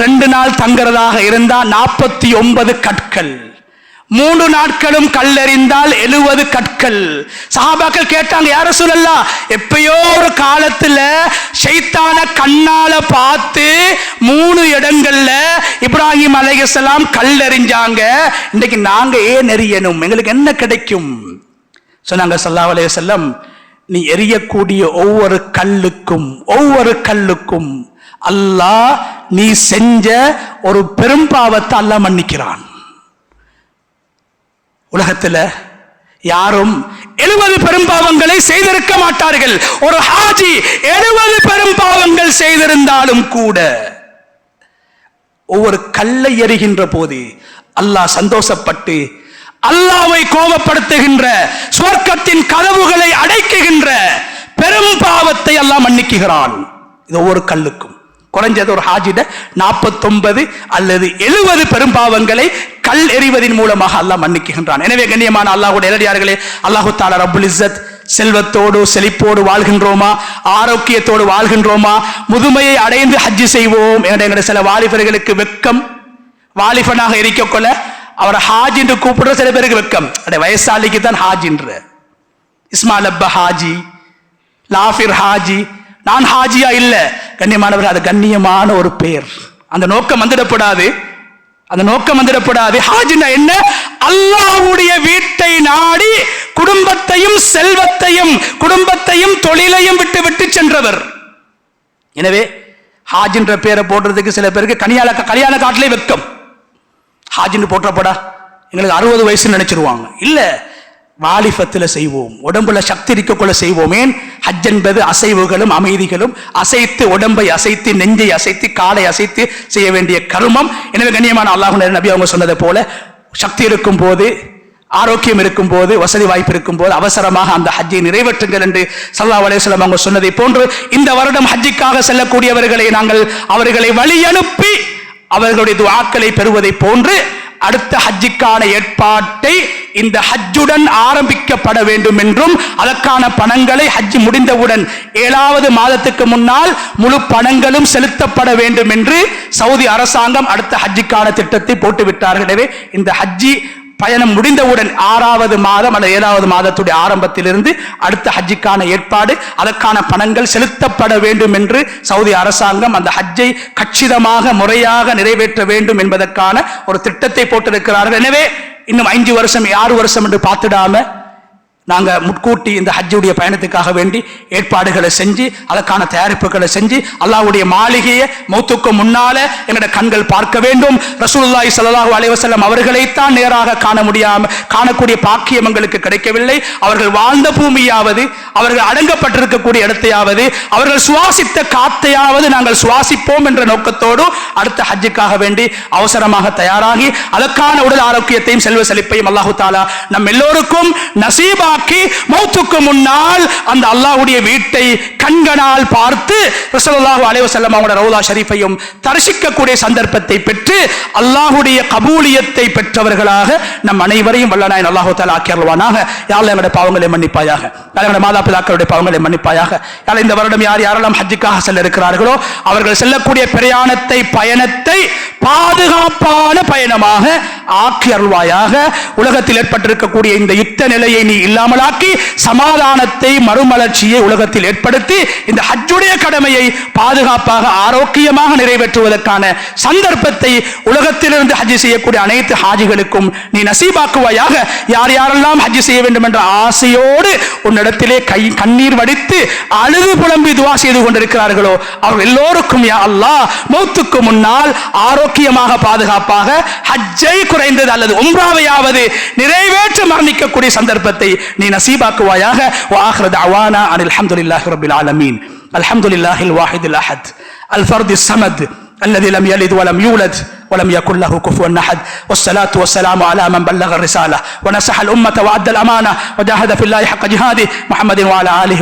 2 நாள் தங்குறதாக இருந்தா 49 கற்கள், 3 நாட்களும் கல்லெறிந்தால் 70 கற்கள். சஹாபாக்கள் கேட்டாங்க, யா ரசூலல்லாஹ், எப்பயோ ஒரு காலத்துல ஷைத்தான கண்ணால பார்த்து 3 இடங்கள்ல இப்ராஹிம் அலைஹிஸ்ஸலாம் கல்லெறிஞ்சாங்க, இன்னைக்கு நாங்க ஏன் எறியணும், எங்களுக்கு என்ன கிடைக்கும்? சொன்னாங்க ஸல்லல்லாஹு அலைஹி வஸல்லம், நீ எரியக்கூடிய ஒவ்வொரு கல்லுக்கும் அல்லாஹ் நீ செஞ்ச ஒரு பெரும் பாவத்தை அல்லாஹ் மன்னிக்கிறான். உலகத்துல யாரும் 70 பெரும் பாவங்களை செய்திருக்க மாட்டார்கள். ஒரு ஹாஜி 70 பெரும் பாவங்கள் செய்திருந்தாலும் கூட ஒவ்வொரு கல்லை எறிகின்ற போது அல்லாஹ் சந்தோஷப்பட்டு அல்லாஹ்வை கோபப்படுத்துகின்ற, சுவர்க்கத்தின் கதவுகளை அடைக்குகின்ற பெரும் பாவத்தை அல்லாஹ் மன்னிக்குகிறான். இது ஒவ்வொரு கல்லுக்கும். குறைஞ்சது ஒரு ஹாஜிட 49 அல்லது 70 பெரும் பாவங்களை கல் எறிவதின் மூலமாக அல்லாஹ் மன்னிக்குகின்றான். எனவே கண்ணியமான அல்லாஹ்வுடைய நல்லடியார்களே, அல்லாஹு தஆலா ரப்புல் இஸ்ஸத் செல்வத்தோடு செழிப்போடு வாழ்கின்றோமா, ஆரோக்கியத்தோடு வாழ்கின்றோமா, முதுமையை அடைந்து ஹஜ்ஜி செய்வோம் என்ற சில வாலிபர்களுக்கு வெக்கம். வாலிபனாக இருக்கொள்ள அவரை ஹாஜி என்று கூப்பிடுற சில பேருக்கு வெக்கம். வயசாளிக்கு தான் ஹாஜின்ற. இஸ்மாயில் அப்பா ஹாஜி, லாஃபிர் ஹாஜி, நான் ஹாஜியா இல்ல. கண்ணியமானவர்கள், அது கண்ணியமான ஒரு பேர். அந்த நோக்கம் வந்துடப்படாது. அந்த நோக்கம் வந்துடப்படாது. ஹாஜ்னா என்ன? அல்லாஹ்வுடைய வீட்டை நாடி குடும்பத்தையும் செல்வத்தையும் குடும்பத்தையும் தொழிலையும் விட்டு விட்டு சென்றவர். எனவே ஹாஜ்ன்ற பேரை போடுறதுக்கு சில பேருக்கு கல்யாண காட்டிலே வெக்கம். ஹாஜ்னு போட்டப்படா எங்களுக்கு 60 வயசு நினைச்சிருவாங்க. இல்ல, வாலிபத்தில் செய்வோம், உடம்புல சக்தி இருக்கக்குள்ள செய்வோம். ஏன்? ஹஜ் என்பது அசைவுகளும் அமைதிகளும், அசைத்து உடம்பை அசைத்து நெஞ்சை அசைத்து காலை அசைத்து செய்ய வேண்டிய கர்மம். எனவே கண்ணியமான அல்லாஹ்வுடைய நபி அவங்க சொன்னதை போல சக்தி இருக்கும் போது, ஆரோக்கியம் இருக்கும் போது, வசதி வாய்ப்பு இருக்கும் போது அவசரமாக அந்த ஹஜ்ஜை நிறைவேற்றுங்கள் என்று ஸல்லல்லாஹு அலைஹி வஸல்லம் அவங்க சொன்னதை போன்று இந்த வருடம் ஹஜ்ஜுக்காக செல்லக்கூடியவர்களை நாங்கள் அவர்களை வழி அனுப்பி அவர்களுடைய துஆக்களை பெறுவதை போன்று அடுத்த ஹஜ்ஜுக்கான ஏற்பாட்டை இந்த ஹஜ்ஜுடன் ஆரம்பிக்கப்பட வேண்டும் என்றும், அதற்கான பணங்களை ஹஜ் முடிந்தவுடன் 7வது மாதத்துக்கு முன்னால் முழு பணங்களும் செலுத்தப்பட வேண்டும் என்று சவுதி அரசாங்கம் அடுத்த ஹஜ்ஜுக்கான திட்டத்தை போட்டுவிட்டார்கள். எனவே இந்த ஹஜ்ஜி பயணம் முடிந்தவுடன் 6வது மாதம் அல்லது 7வது மாதத்துடைய ஆரம்பத்திலிருந்து அடுத்த ஹஜ்ஜுக்கான ஏற்பாடு, அதற்கான பணங்கள் செலுத்தப்பட வேண்டும் என்று சவுதி அரசாங்கம் அந்த ஹஜ்ஜை கச்சிதமாக முறையாக நிறைவேற்ற வேண்டும் என்பதற்கான ஒரு திட்டத்தை போட்டிருக்கிறார்கள். எனவே இன்னும் 5 வருஷம் 6 வருஷம் என்று பார்த்துடாம நாங்கள் முன்கூட்டி இந்த ஹஜ்ஜுடைய பயணத்துக்காக வேண்டி ஏற்பாடுகளை செஞ்சு அதற்கான தயாரிப்புகளை செஞ்சு அல்லாஹ்வுடைய மாளிகையை மௌத்துக்கு முன்னால எங்களுடைய கண்கள் பார்க்க வேண்டும். ரசூலுல்லாஹி ஸல்லல்லாஹு அலைஹி வஸல்லம் அவர்களைத்தான் நேராக காணக்கூடிய பாக்கியம் எங்களுக்கு கிடைக்கவில்லை. அவர்கள் வாழ்ந்த பூமியாவது, அவர்கள் அடங்கப்பட்டிருக்கக்கூடிய இடத்தையாவது, அவர்கள் சுவாசித்த காத்தையாவது நாங்கள் சுவாசிப்போம் என்ற நோக்கத்தோடு அடுத்த ஹஜ்ஜுக்காக வேண்டி அவசரமாக தயாராகி அதற்கான உடல் ஆரோக்கியத்தையும் செல்வ செழிப்பையும் அல்லாஹு தஆலா நம் எல்லோருக்கும் நசீபா மௌத்துக்கு முன்னால் அந்த அல்லாஹ்வுடைய வீட்டை கண்களால் பார்த்து ரசூலுல்லாஹி அலைஹி வஸல்லம் அவருடைய ரவுலா ஷரீஃபையும் தரிசிக்கக்கூடிய சந்தர்ப்பத்தை பெற்று அல்லாஹ்வுடைய கபூலியத்தை பெற்றவர்களாக நம் அனைவரையும் வல்லநாயன் அல்லாஹ் தஆலா ஆக்கியருள்வானாக. யா அல்லாஹ் எங்களுடைய பாவங்களை மன்னிப்பாயாக, எங்களுடைய மாதா பிதாக்களுடைய பாவங்களை மன்னிப்பாயாக. இந்த வருடம் யாரெல்லாம் ஹஜ்ஜுக்காக செல்ல இருக்கிறார்களோ அவர்கள் செல்லக்கூடிய பயணத்தை பாதுகாப்பான பயணமாக ஆக்கி அருள்வாயாக. உலகத்தில் ஏற்பட்டிருக்கக்கூடிய இந்த யுத்த நிலையை நீ இல்லாமலாக்கி சமாதானத்தை மறுமலர்ச்சியை உலகத்தில் ஏற்படுத்தி இந்த ஹஜ்ஜுடைய கடமையை பாதுகாப்பாக ஆரோக்கியமாக நிறைவேற்றுவதற்கான சந்தர்ப்பத்தை உலகத்திலிருந்து ஹஜ் செய்யக்கூடிய அனைத்து ஹாஜிகளுக்கும் நீ நசீபாக்குவாயாக. யார் யாரெல்லாம் ஹஜ் செய்ய வேண்டும் என்ற ஆசையோடு உன்னிடத்திலே கண்ணீர் வடித்து அழுது புலம்பி துஆ செய்து கொண்டிருக்கிறார்களோ அவர் எல்லோருக்கும் யா அல்லாஹ் மௌத்துக்கு முன்னால் ஆரோக்கியமாக பாதுகாப்பாக ஹஜ்ஜை குறைந்தது அல்லது உம்ராவையாவது நிறைவேற்ற மரணிக்கக்கூடிய சந்தர்ப்பத்தை நீ நசீபாக்குவாயாக. وآخر دعوانا أن الحمد لله رب العالمين. الحمد لله الواحد الأحد الفرد الصمد الذي لم يلد ولم يولد ولم يكن له كفوا أحد. والصلاة والسلام على من بلغ الرسالة ونصح الأمة وأدى الأمانة وجاهد في الله حق جهاده محمد وعلى آله